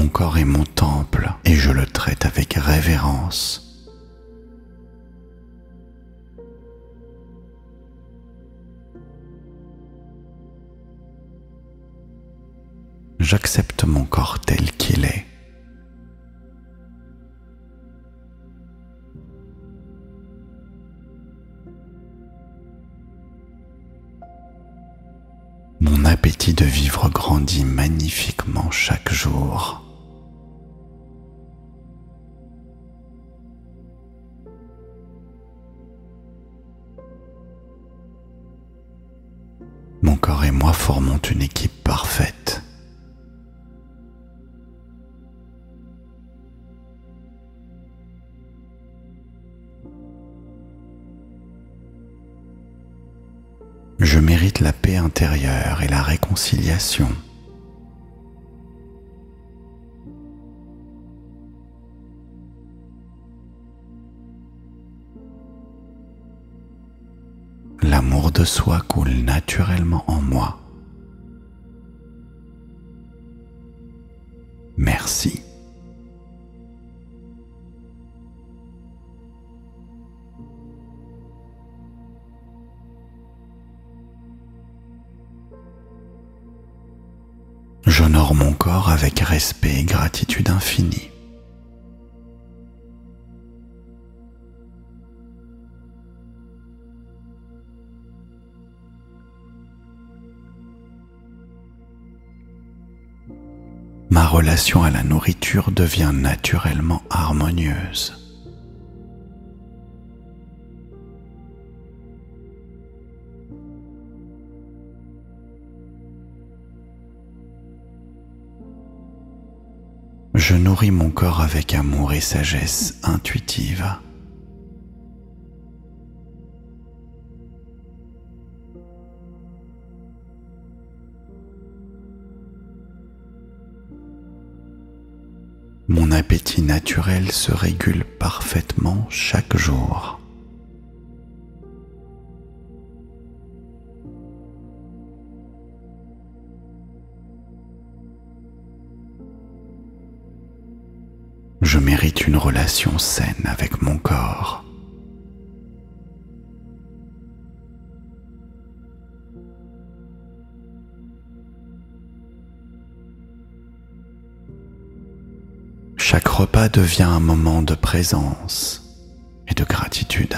Mon corps est mon temple et je le traite avec révérence. J'accepte mon corps tel qu'il est. Mon appétit de vivre grandit magnifiquement chaque jour. Mon corps et moi formons une équipe parfaite. Je mérite la paix intérieure et la réconciliation. L'amour de soi coule naturellement en moi. Merci. J'honore mon corps avec respect et gratitude infinie. Ma relation à la nourriture devient naturellement harmonieuse. Je nourris mon corps avec amour et sagesse intuitive. Mon appétit naturel se régule parfaitement chaque jour. Je mérite une relation saine avec mon corps. Chaque repas devient un moment de présence et de gratitude.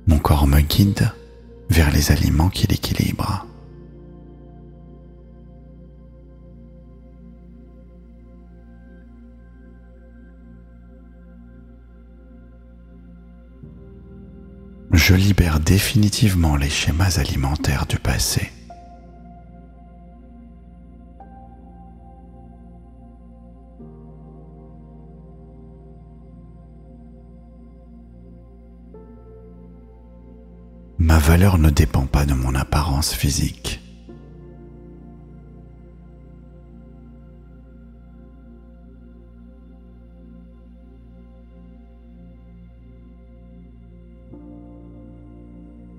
Mon corps me guide vers les aliments qui l'équilibrent. Je libère définitivement les schémas alimentaires du passé. Ma valeur ne dépend pas de mon apparence physique.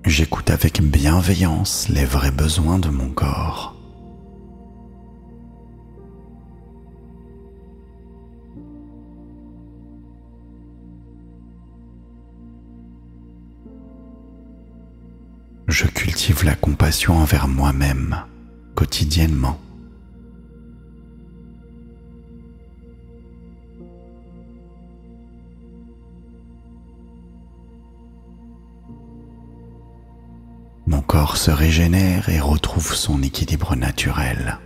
J'écoute avec bienveillance les vrais besoins de mon corps. Je cultive la compassion envers moi-même quotidiennement. Mon corps se régénère et retrouve son équilibre naturel.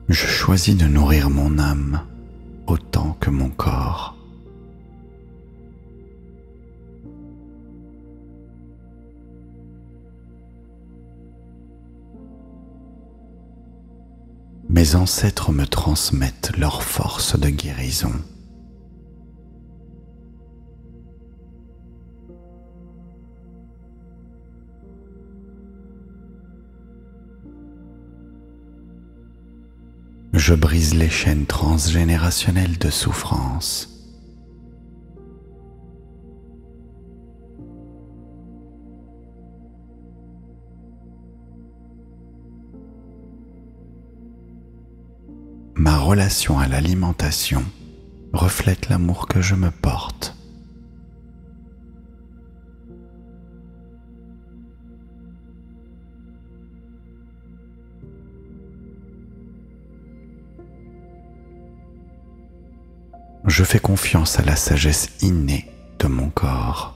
Je choisis de nourrir mon âme autant que mon corps. Mes ancêtres me transmettent leur force de guérison. Je brise les chaînes transgénérationnelles de souffrance. Ma relation à l'alimentation reflète l'amour que je me porte. Je fais confiance à la sagesse innée de mon corps.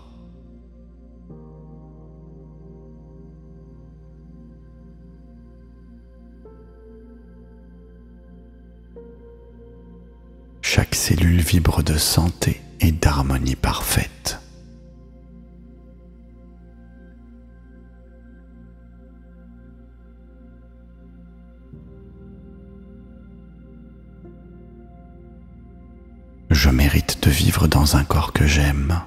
Chaque cellule vibre de santé et d'harmonie parfaite. Je mérite de vivre dans un corps que j'aime.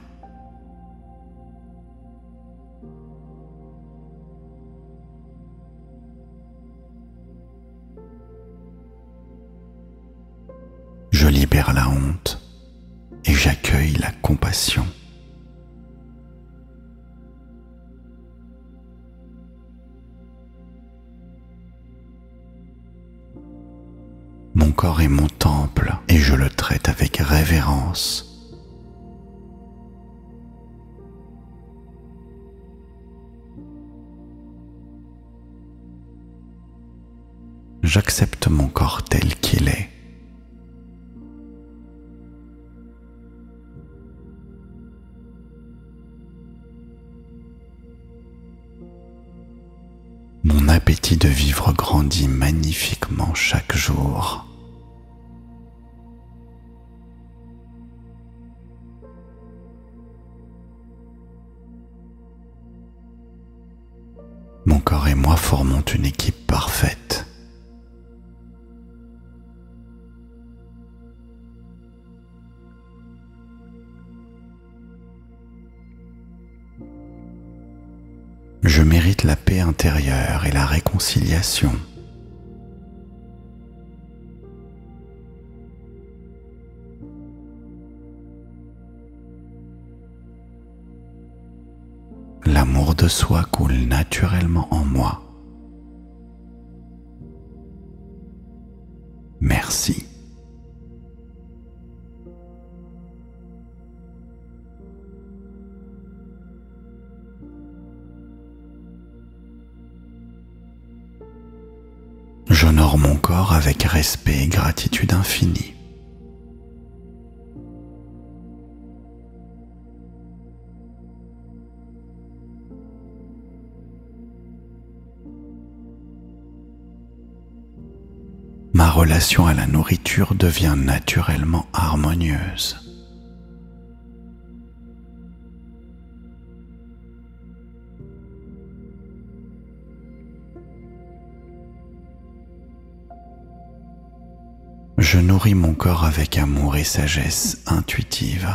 Je libère la honte et j'accueille la compassion. Mon corps est mon temple et je le traite avec révérence. J'accepte mon corps tel qu'il est. Mon appétit de vivre grandit magnifiquement chaque jour. Mon corps et moi formons une équipe parfaite. Je mérite la paix intérieure et la réconciliation. L'amour de soi coule naturellement en moi. Merci. J'honore mon corps avec respect et gratitude infinie. Ma relation à la nourriture devient naturellement harmonieuse. Je nourris mon corps avec amour et sagesse intuitive.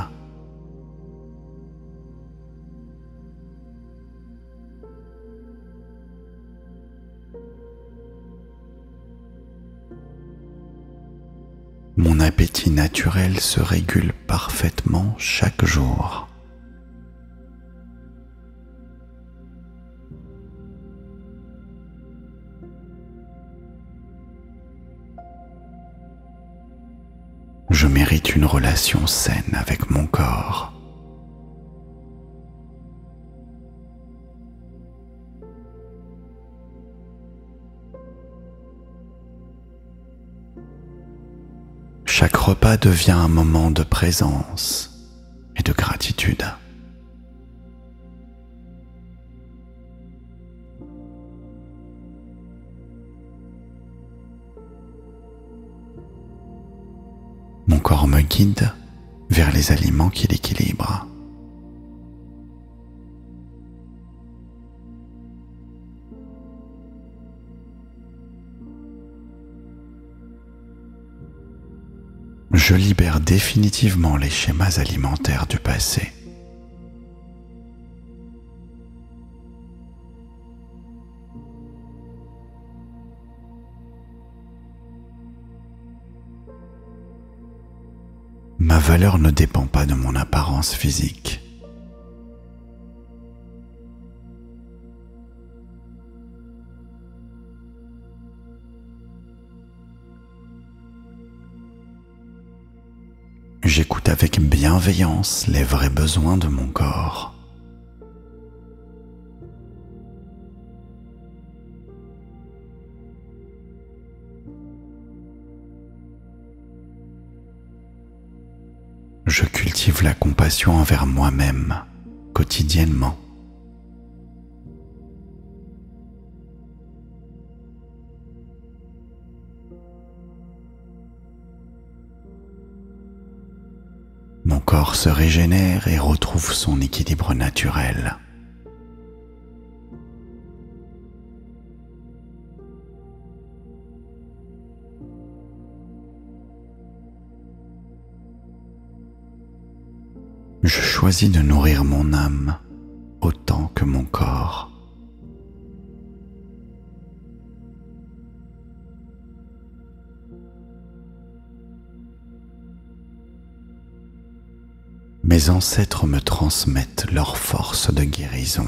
Mon appétit naturel se régule parfaitement chaque jour. Je mérite une relation saine avec mon corps. Chaque repas devient un moment de présence et de gratitude. Mon corps me guide vers les aliments qui l'équilibrent. Je libère définitivement les schémas alimentaires du passé. Ma valeur ne dépend pas de mon apparence physique. J'écoute avec bienveillance les vrais besoins de mon corps. Je cultive la compassion envers moi-même quotidiennement. Mon corps se régénère et retrouve son équilibre naturel. Je choisis de nourrir mon âme autant que mon corps. Mes ancêtres me transmettent leur force de guérison.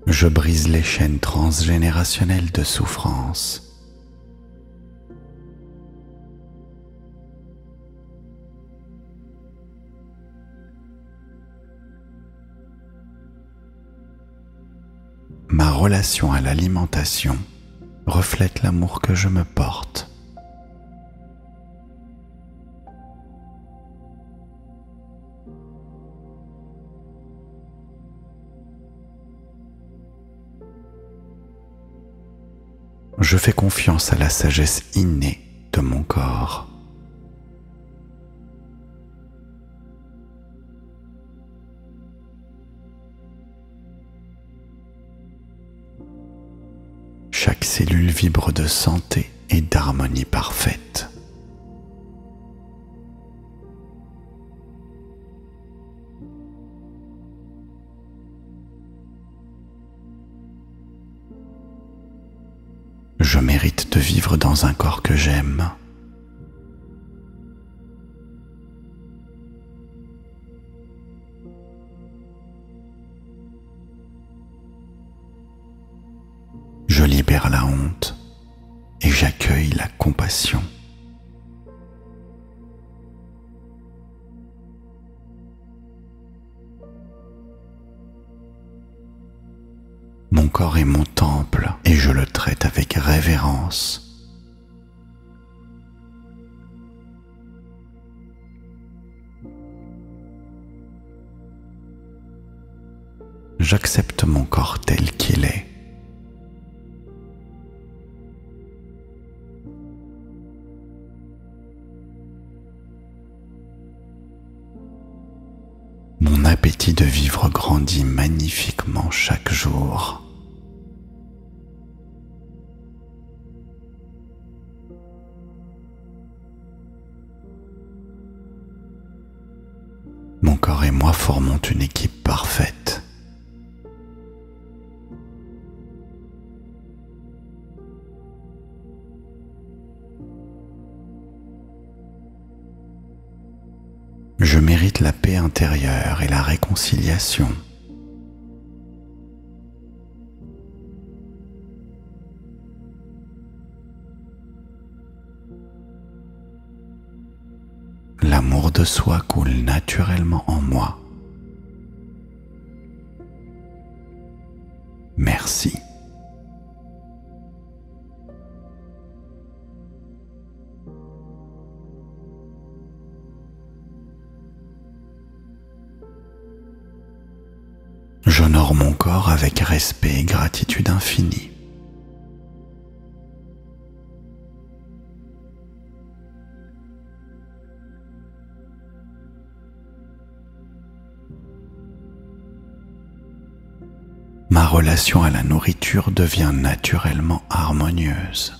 Je brise les chaînes transgénérationnelles de souffrance. Ma relation à l'alimentation reflète l'amour que je me porte. Je fais confiance à la sagesse innée de mon corps. Chaque cellule vibre de santé et d'harmonie parfaite. Je mérite de vivre dans un corps que j'aime. Je libère la honte et j'accueille la compassion. Mon corps est mon temple et je le traite avec révérence. J'accepte mon corps tel qu'il est. Mon appétit de vivre grandit magnifiquement chaque jour. Mon corps et moi formons une équipe parfaite. Je mérite la paix intérieure et la réconciliation. L'amour de soi coule naturellement en moi. Merci. J'honore mon corps avec respect et gratitude infinie. Ma relation à la nourriture devient naturellement harmonieuse.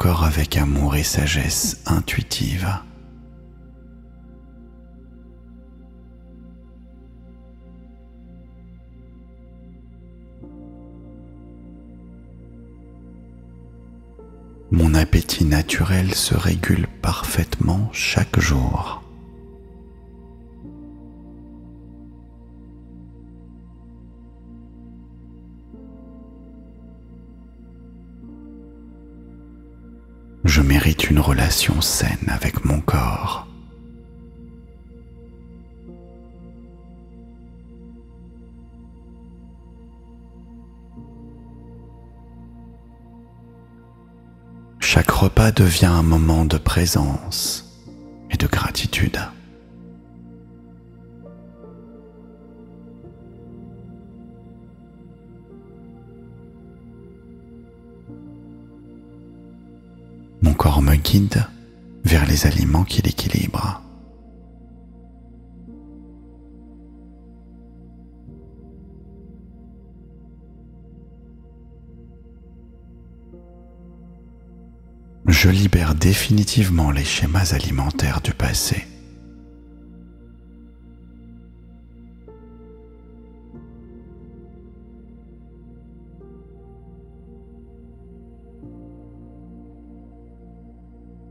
corps avec amour et sagesse intuitive. Mon appétit naturel se régule parfaitement chaque jour. Je mérite une relation saine avec mon corps. Chaque repas devient un moment de présence et de gratitude. Mon corps me guide vers les aliments qui l'équilibrent. Je libère définitivement les schémas alimentaires du passé.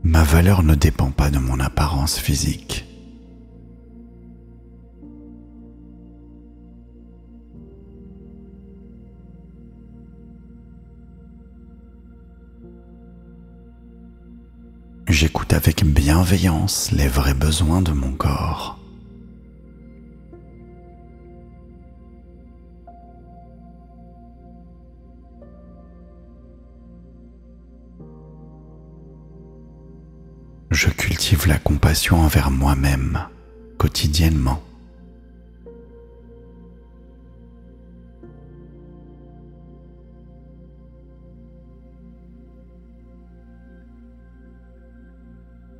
Ma valeur ne dépend pas de mon apparence physique. J'écoute avec bienveillance les vrais besoins de mon corps. Je cultive la compassion envers moi-même quotidiennement.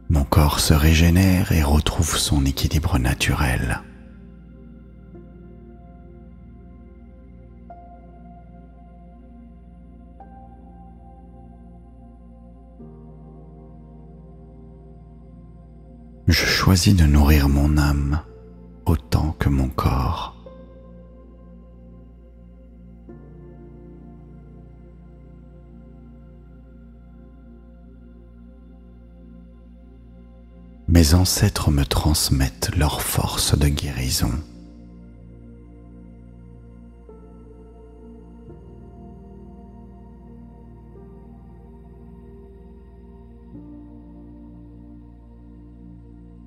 Mon corps se régénère et retrouve son équilibre naturel. Je choisis de nourrir mon âme autant que mon corps. Mes ancêtres me transmettent leur force de guérison.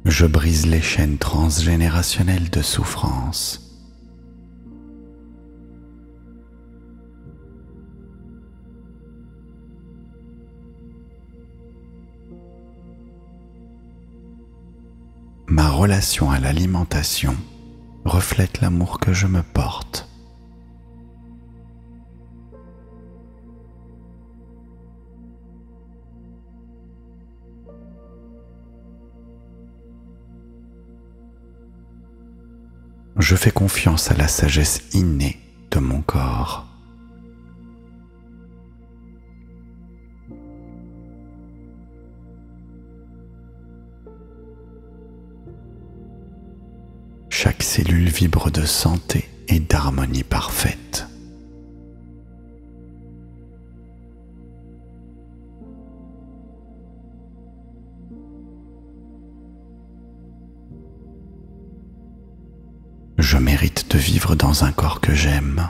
Je brise les chaînes transgénérationnelles de souffrance. Ma relation à l'alimentation reflète l'amour que je me porte. Je fais confiance à la sagesse innée de mon corps. Chaque cellule vibre de santé et d'harmonie parfaite. Je mérite de vivre dans un corps que j'aime.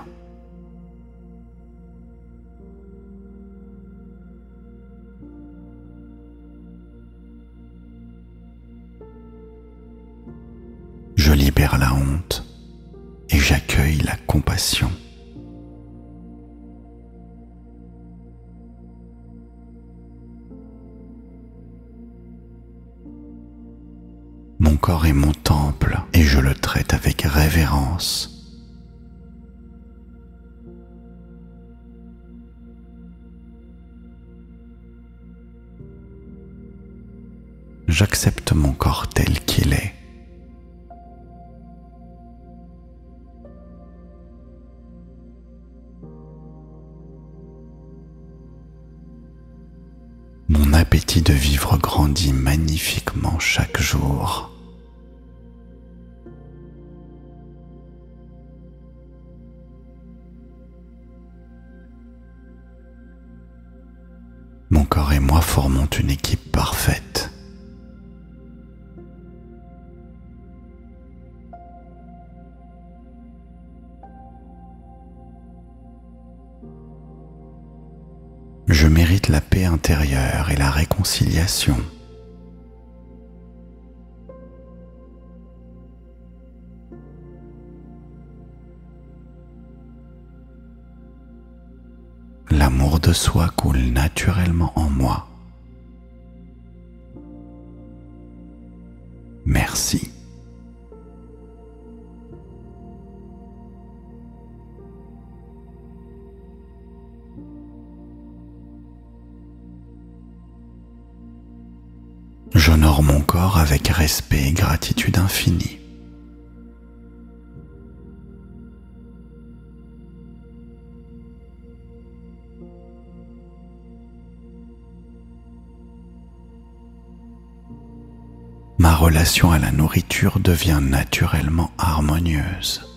Je libère la honte et j'accueille la compassion. Mon corps est mon temple et je le traite avec révérence. J'accepte mon corps tel qu'il est. Mon l'appétit de vivre grandit magnifiquement chaque jour. Mon corps et moi formons une équipe parfaite. Je mérite la paix intérieure et la réconciliation. L'amour de soi coule naturellement en moi. Merci. J'honore mon corps avec respect et gratitude infinie. Ma relation à la nourriture devient naturellement harmonieuse.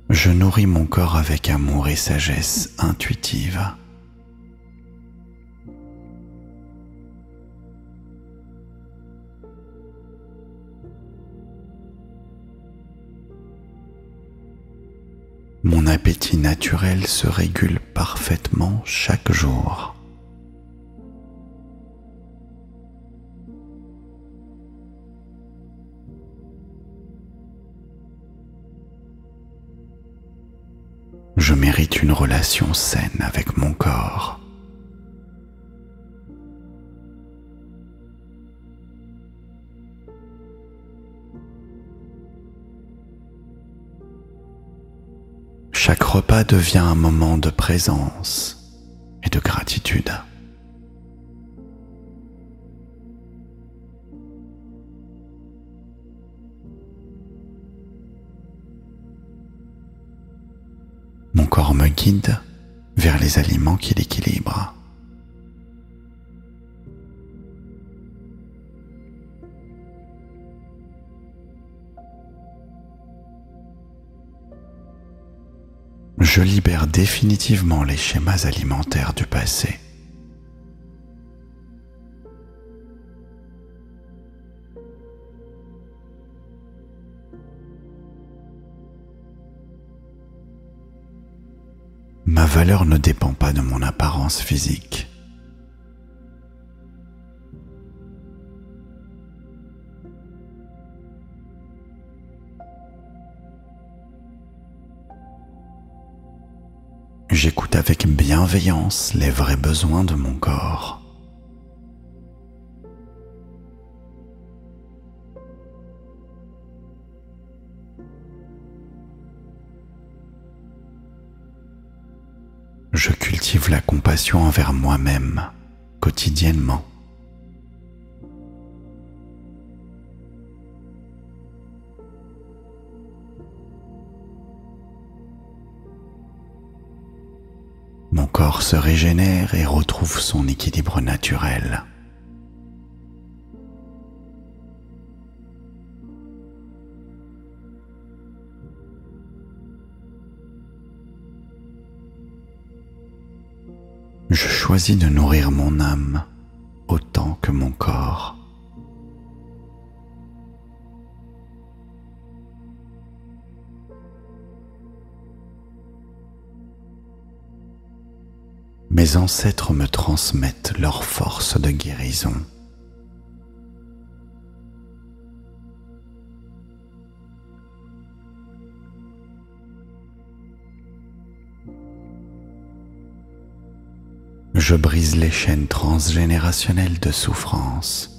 Je nourris mon corps avec amour et sagesse intuitive. Mon appétit naturel se régule parfaitement chaque jour. Je mérite une relation saine avec mon corps. Chaque repas devient un moment de présence et de gratitude. Mon corps me guide vers les aliments qui l'équilibrent. Je libère définitivement les schémas alimentaires du passé. Ma valeur ne dépend pas de mon apparence physique. J'écoute avec bienveillance les vrais besoins de mon corps. Je cultive la compassion envers moi-même quotidiennement. Mon corps se régénère et retrouve son équilibre naturel. Je choisis de nourrir mon âme autant que mon corps. Mes ancêtres me transmettent leur force de guérison. Je brise les chaînes transgénérationnelles de souffrance.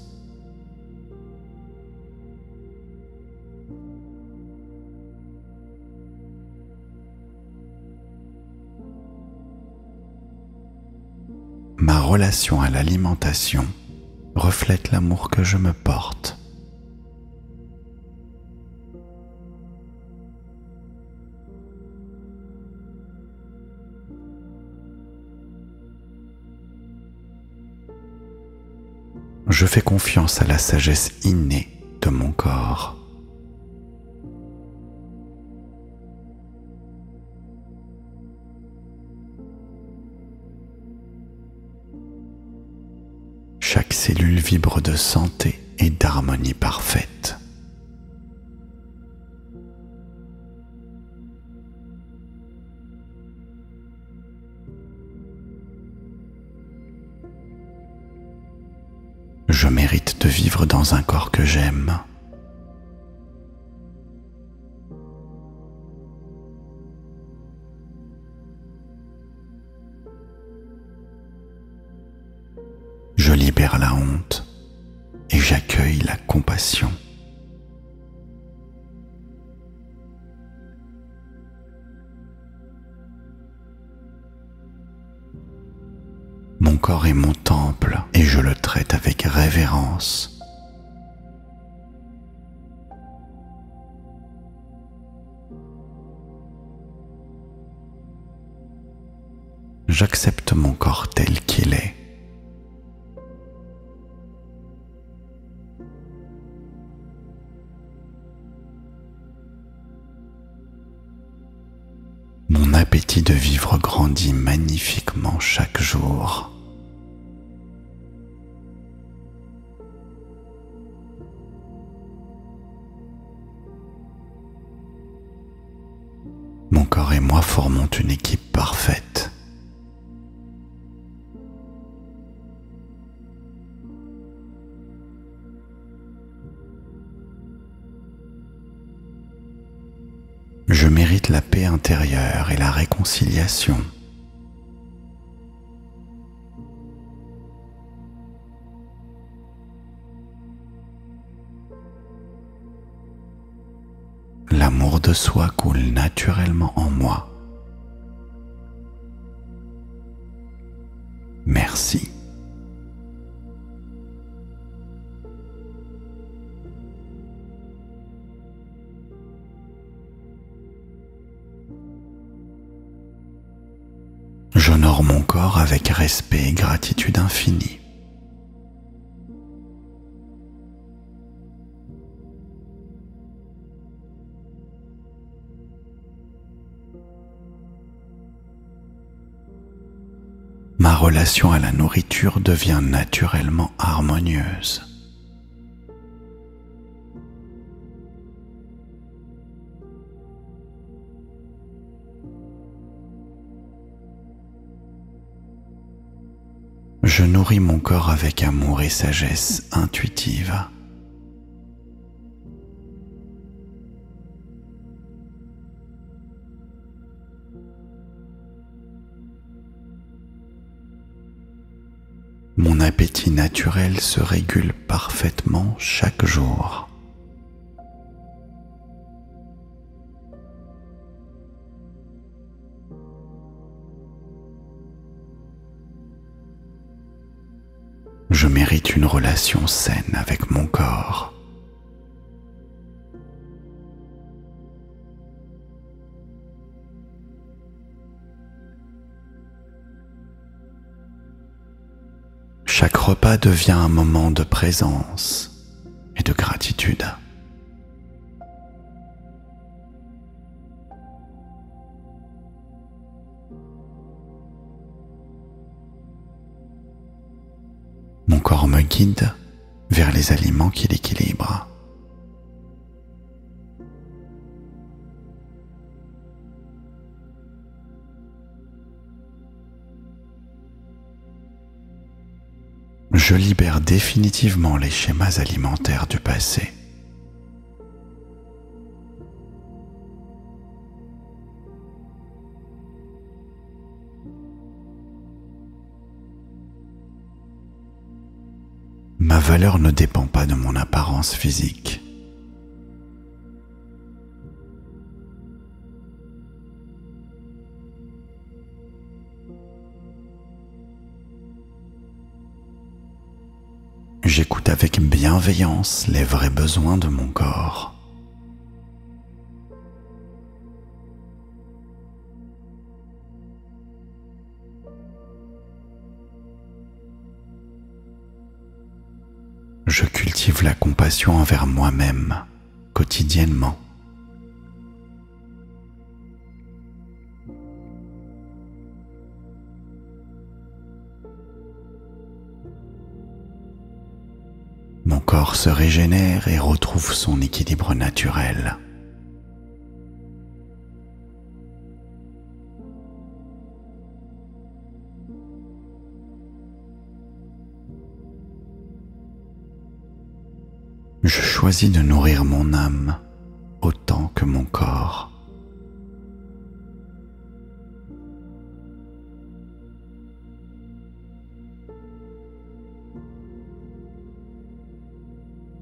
Ma relation à l'alimentation reflète l'amour que je me porte. je fais confiance à la sagesse innée de mon corps. Chaque cellule vibre de santé et d'harmonie parfaite. Je mérite de vivre dans un corps que j'aime. Je libère la honte et j'accueille la compassion. Mon corps est mon temple et je le traite avec révérence. J'accepte mon corps tel qu'il est. Mon appétit de vivre grandit magnifiquement chaque jour. Mon corps et moi formons une équipe parfaite. Je mérite la paix intérieure et la réconciliation. L'amour de soi coule naturellement en moi. Merci. J'honore mon corps avec respect et gratitude infinie. Ma relation à la nourriture devient naturellement harmonieuse. Je nourris mon corps avec amour et sagesse intuitive. Mon appétit naturel se régule parfaitement chaque jour. Je mérite une relation saine avec mon corps. Chaque repas devient un moment de présence et de gratitude. Mon corps me guide vers les aliments qui l'équilibrent. Je libère définitivement les schémas alimentaires du passé. Ma valeur ne dépend pas de mon apparence physique. J'écoute avec bienveillance les vrais besoins de mon corps. Cultive la compassion envers moi-même quotidiennement. Mon corps se régénère et retrouve son équilibre naturel. Je choisis de nourrir mon âme autant que mon corps.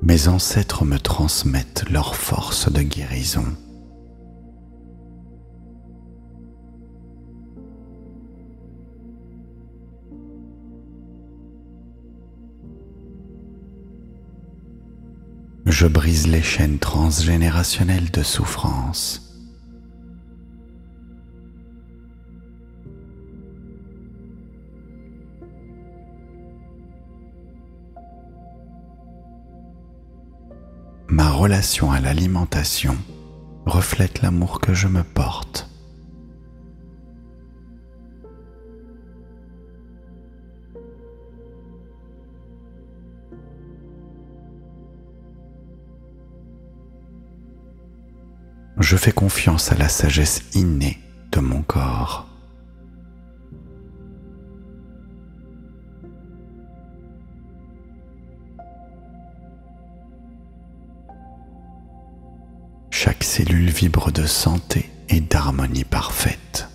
Mes ancêtres me transmettent leur force de guérison. Je brise les chaînes transgénérationnelles de souffrance. Ma relation à l'alimentation reflète l'amour que je me porte. Je fais confiance à la sagesse innée de mon corps. Chaque cellule vibre de santé et d'harmonie parfaite.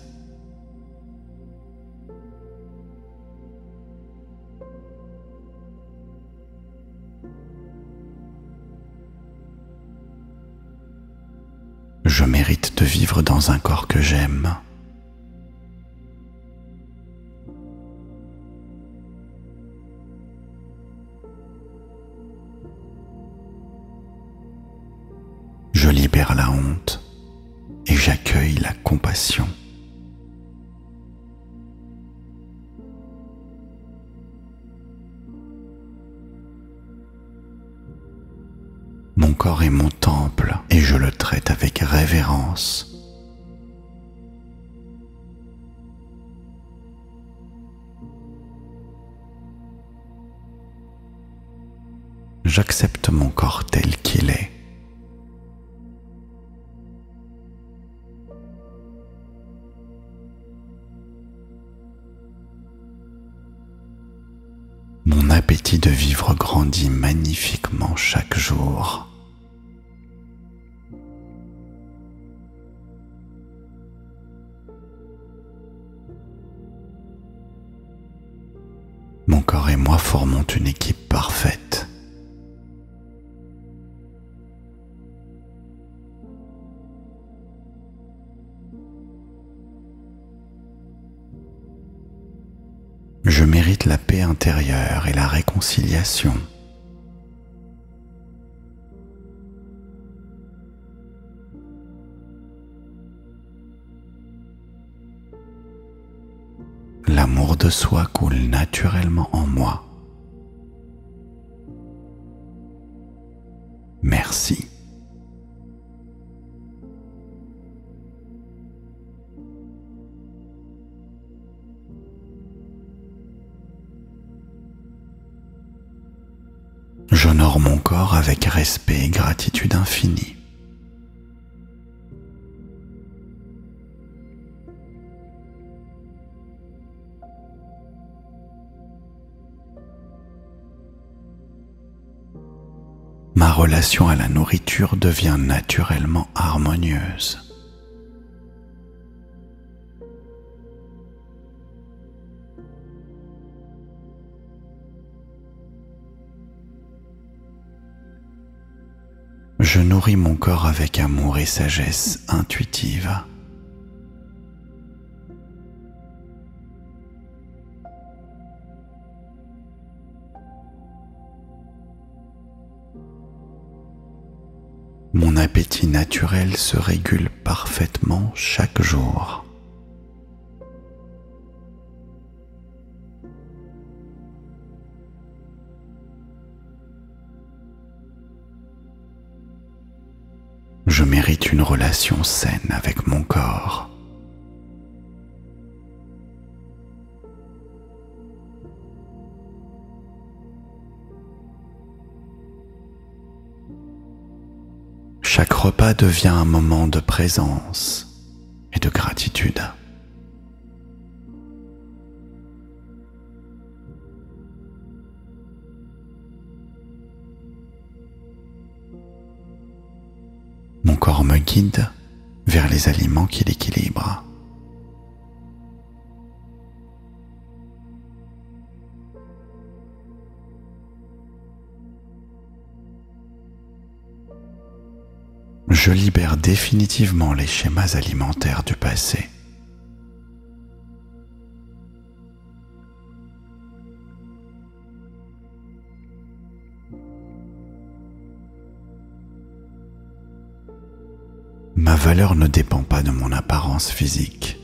Je mérite de vivre dans un corps que j'aime. Je libère la honte et j'accueille la compassion. Mon corps est mon temple et je le traite avec révérence. J'accepte mon corps tel qu'il est. Mon appétit de vivre grandit magnifiquement chaque jour. Mon corps et moi formons une équipe parfaite. Je mérite la paix intérieure et la réconciliation. L'amour de soi coule naturellement en moi. Merci. J'honore mon corps avec respect et gratitude infinie. Ma relation à la nourriture devient naturellement harmonieuse. Je nourris mon corps avec amour et sagesse intuitive. Mon appétit naturel se régule parfaitement chaque jour. mérite une relation saine avec mon corps. Chaque repas devient un moment de présence et de gratitude. Mon corps me guide vers les aliments qui l'équilibrent. Je libère définitivement les schémas alimentaires du passé. Ma valeur ne dépend pas de mon apparence physique.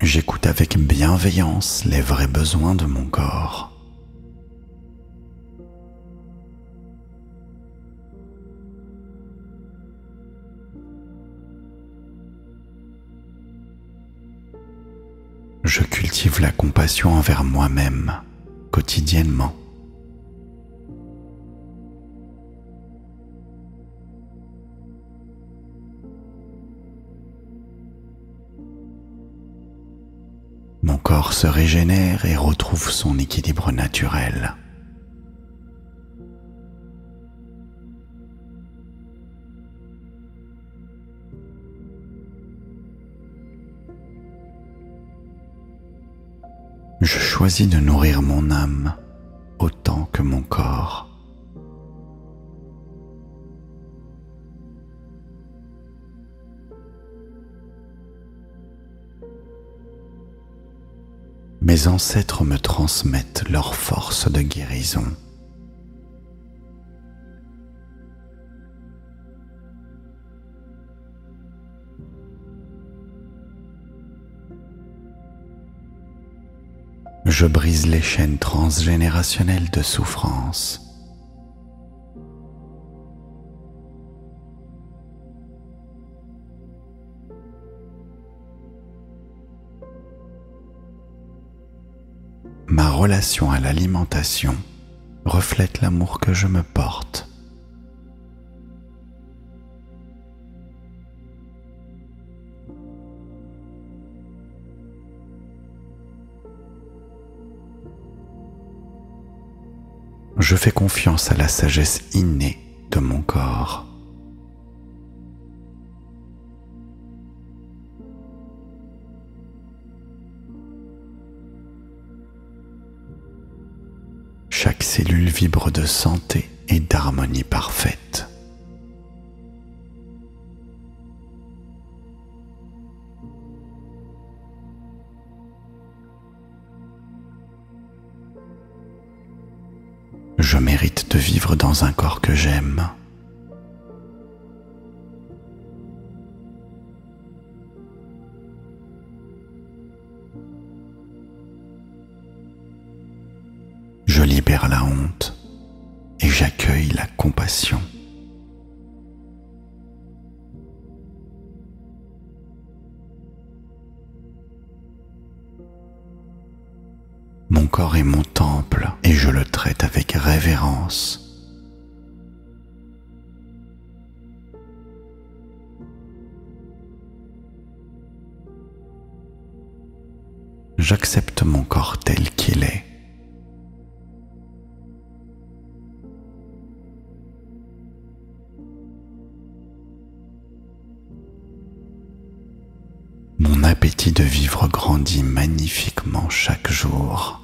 J'écoute avec bienveillance les vrais besoins de mon corps. Je cultive la compassion envers moi-même quotidiennement. Mon corps se régénère et retrouve son équilibre naturel. Je choisis de nourrir mon âme autant que mon corps. Mes ancêtres me transmettent leur force de guérison. Je brise les chaînes transgénérationnelles de souffrance. Ma relation à l'alimentation reflète l'amour que je me porte. Je fais confiance à la sagesse innée de mon corps. Chaque cellule vibre de santé et d'harmonie parfaite. Je mérite de vivre dans un corps que j'aime. Je libère la honte et j'accueille la compassion. Mon corps est mon temple et je le traite avec révérence. J'accepte mon corps tel qu'il est. Mon appétit de vivre grandit magnifiquement chaque jour.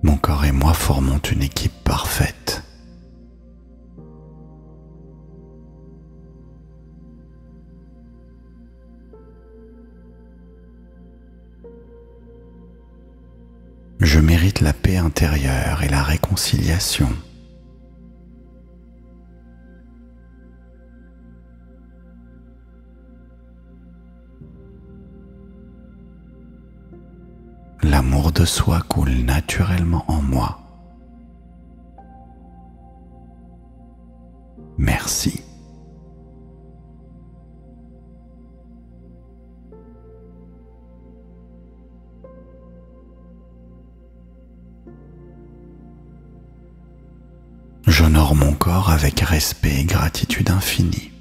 Mon corps et moi formons une équipe parfaite. Je mérite reflète la paix intérieure et la réconciliation. L'amour de soi coule naturellement en moi. Merci. J'honore mon corps avec respect et gratitude infinie.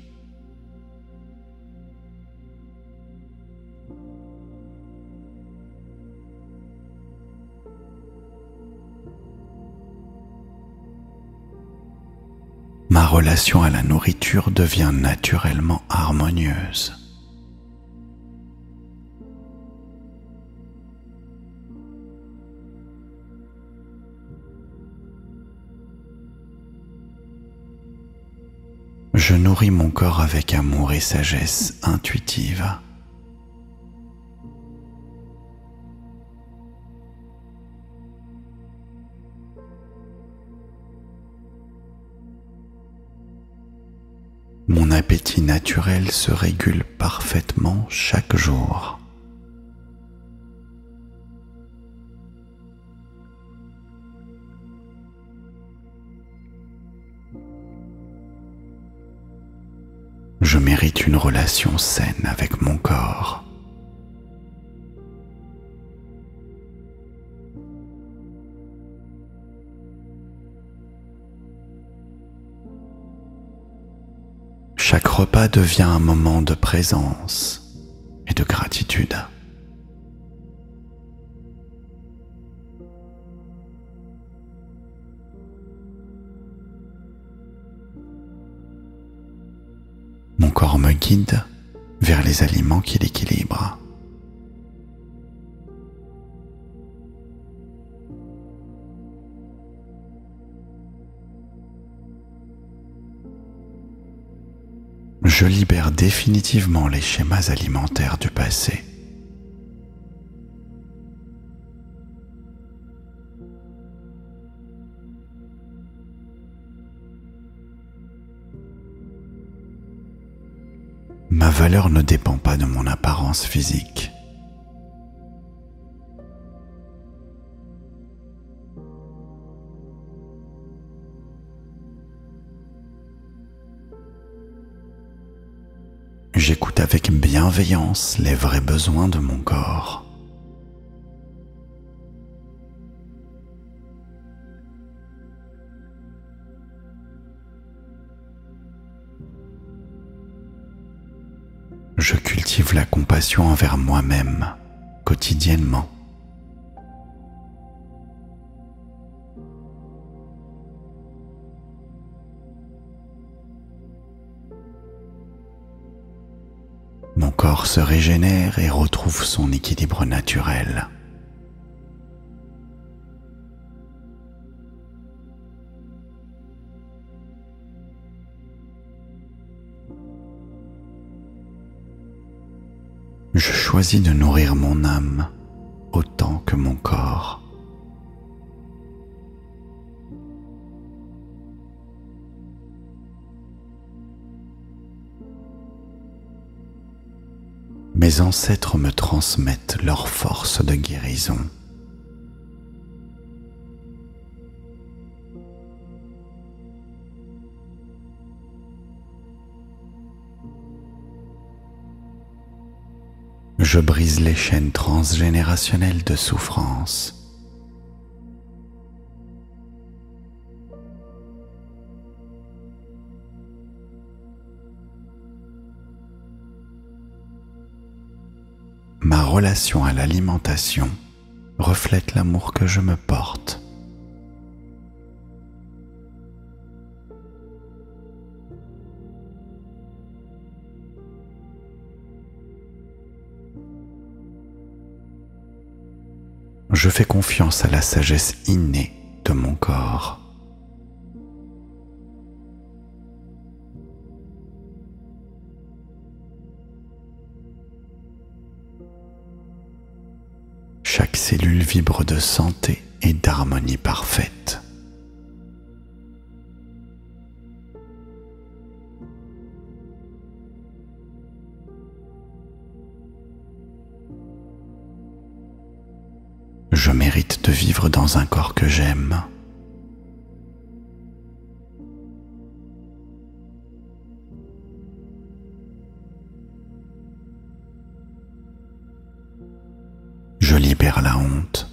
Ma relation à la nourriture devient naturellement harmonieuse. Je nourris mon corps avec amour et sagesse intuitive. Mon appétit naturel se régule parfaitement chaque jour. Je mérite une relation saine avec mon corps. Chaque repas devient un moment de présence et de gratitude. Mon corps me guide vers les aliments qui l'équilibrent. Je libère définitivement les schémas alimentaires du passé. Ma valeur ne dépend pas de mon apparence physique. J'écoute avec bienveillance les vrais besoins de mon corps. Je cultive la compassion envers moi-même quotidiennement. Mon corps se régénère et retrouve son équilibre naturel. Je choisis de nourrir mon âme autant que mon corps. Mes ancêtres me transmettent leur force de guérison. Je brise les chaînes transgénérationnelles de souffrance. Ma relation à l'alimentation reflète l'amour que je me porte. Je fais confiance à la sagesse innée de mon corps. Chaque cellule vibre de santé et d'harmonie parfaite. Je mérite de vivre dans un corps que j'aime. Je libère la honte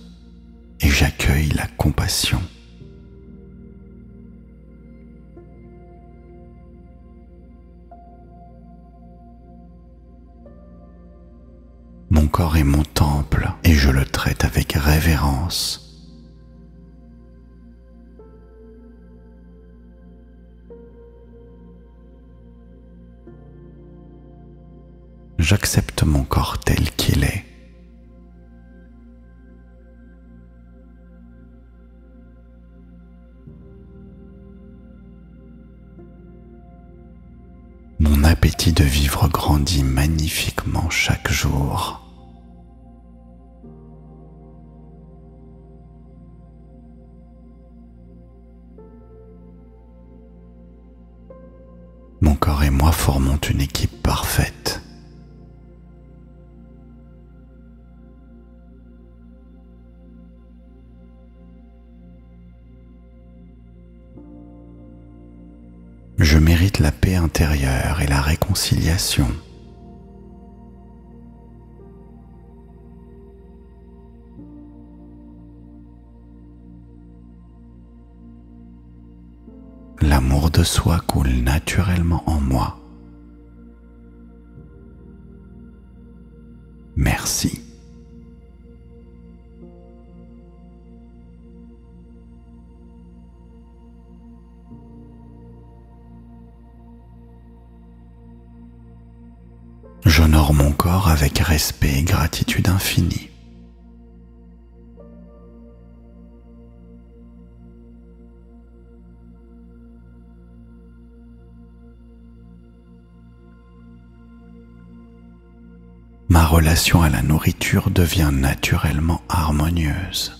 et j'accueille la compassion. Mon corps est mon temple et je le traite avec révérence. J'accepte mon corps tel qu'il est. Mon appétit de vivre grandit magnifiquement chaque jour. Mon corps et moi formons une équipe parfaite. Je mérite la paix intérieure et la réconciliation. L'amour de soi coule naturellement en moi. Merci. J'honore mon corps avec respect et gratitude infinie. Ma relation à la nourriture devient naturellement harmonieuse.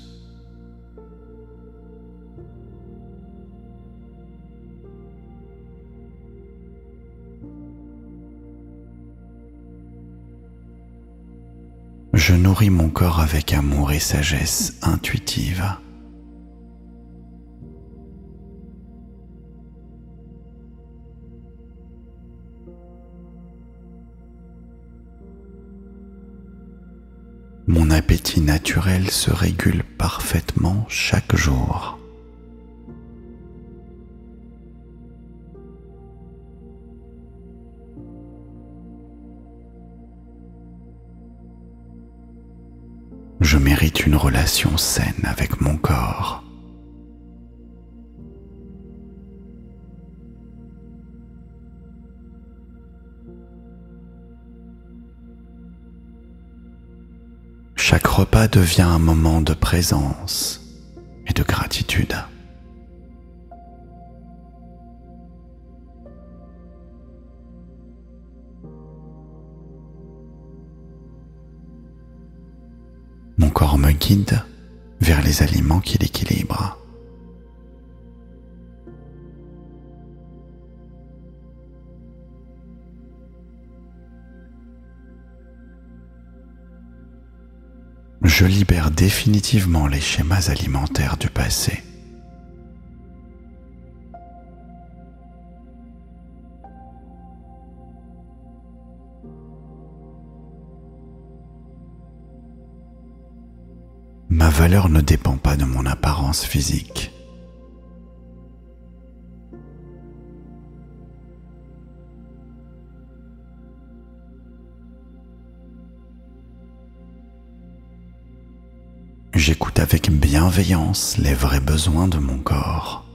Je nourris mon corps avec amour et sagesse intuitive. Mon appétit naturel se régule parfaitement chaque jour. Je mérite une relation saine avec mon corps. Chaque repas devient un moment de présence et de gratitude. Mon corps me guide vers les aliments qui l'équilibrent. Je libère définitivement les schémas alimentaires du passé. Ma valeur ne dépend pas de mon apparence physique. J'écoute avec bienveillance les vrais besoins de mon corps.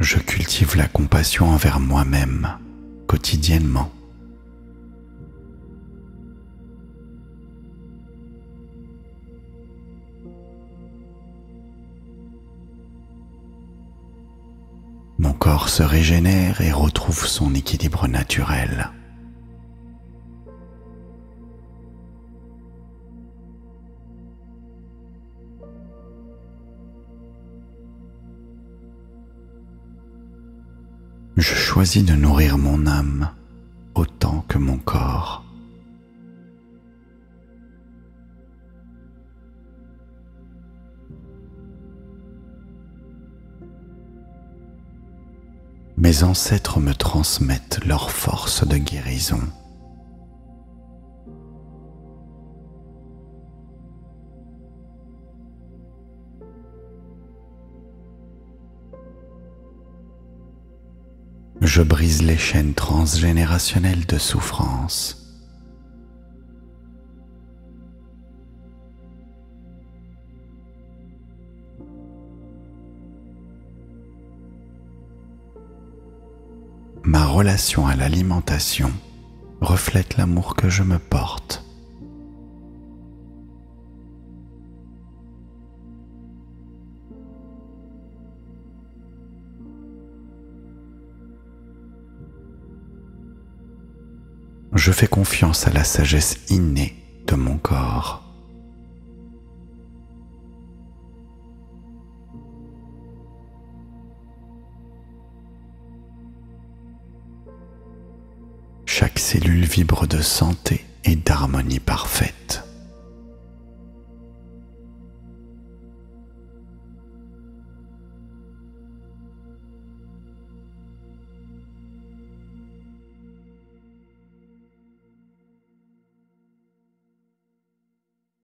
Je cultive la compassion envers moi-même quotidiennement. Mon corps se régénère et retrouve son équilibre naturel. Je choisis de nourrir mon âme autant que mon corps. Mes ancêtres me transmettent leur force de guérison. Je brise les chaînes transgénérationnelles de souffrance. Ma relation à l'alimentation reflète l'amour que je me porte. Je fais confiance à la sagesse innée de mon corps. Chaque cellule vibre de santé et d'harmonie parfaite.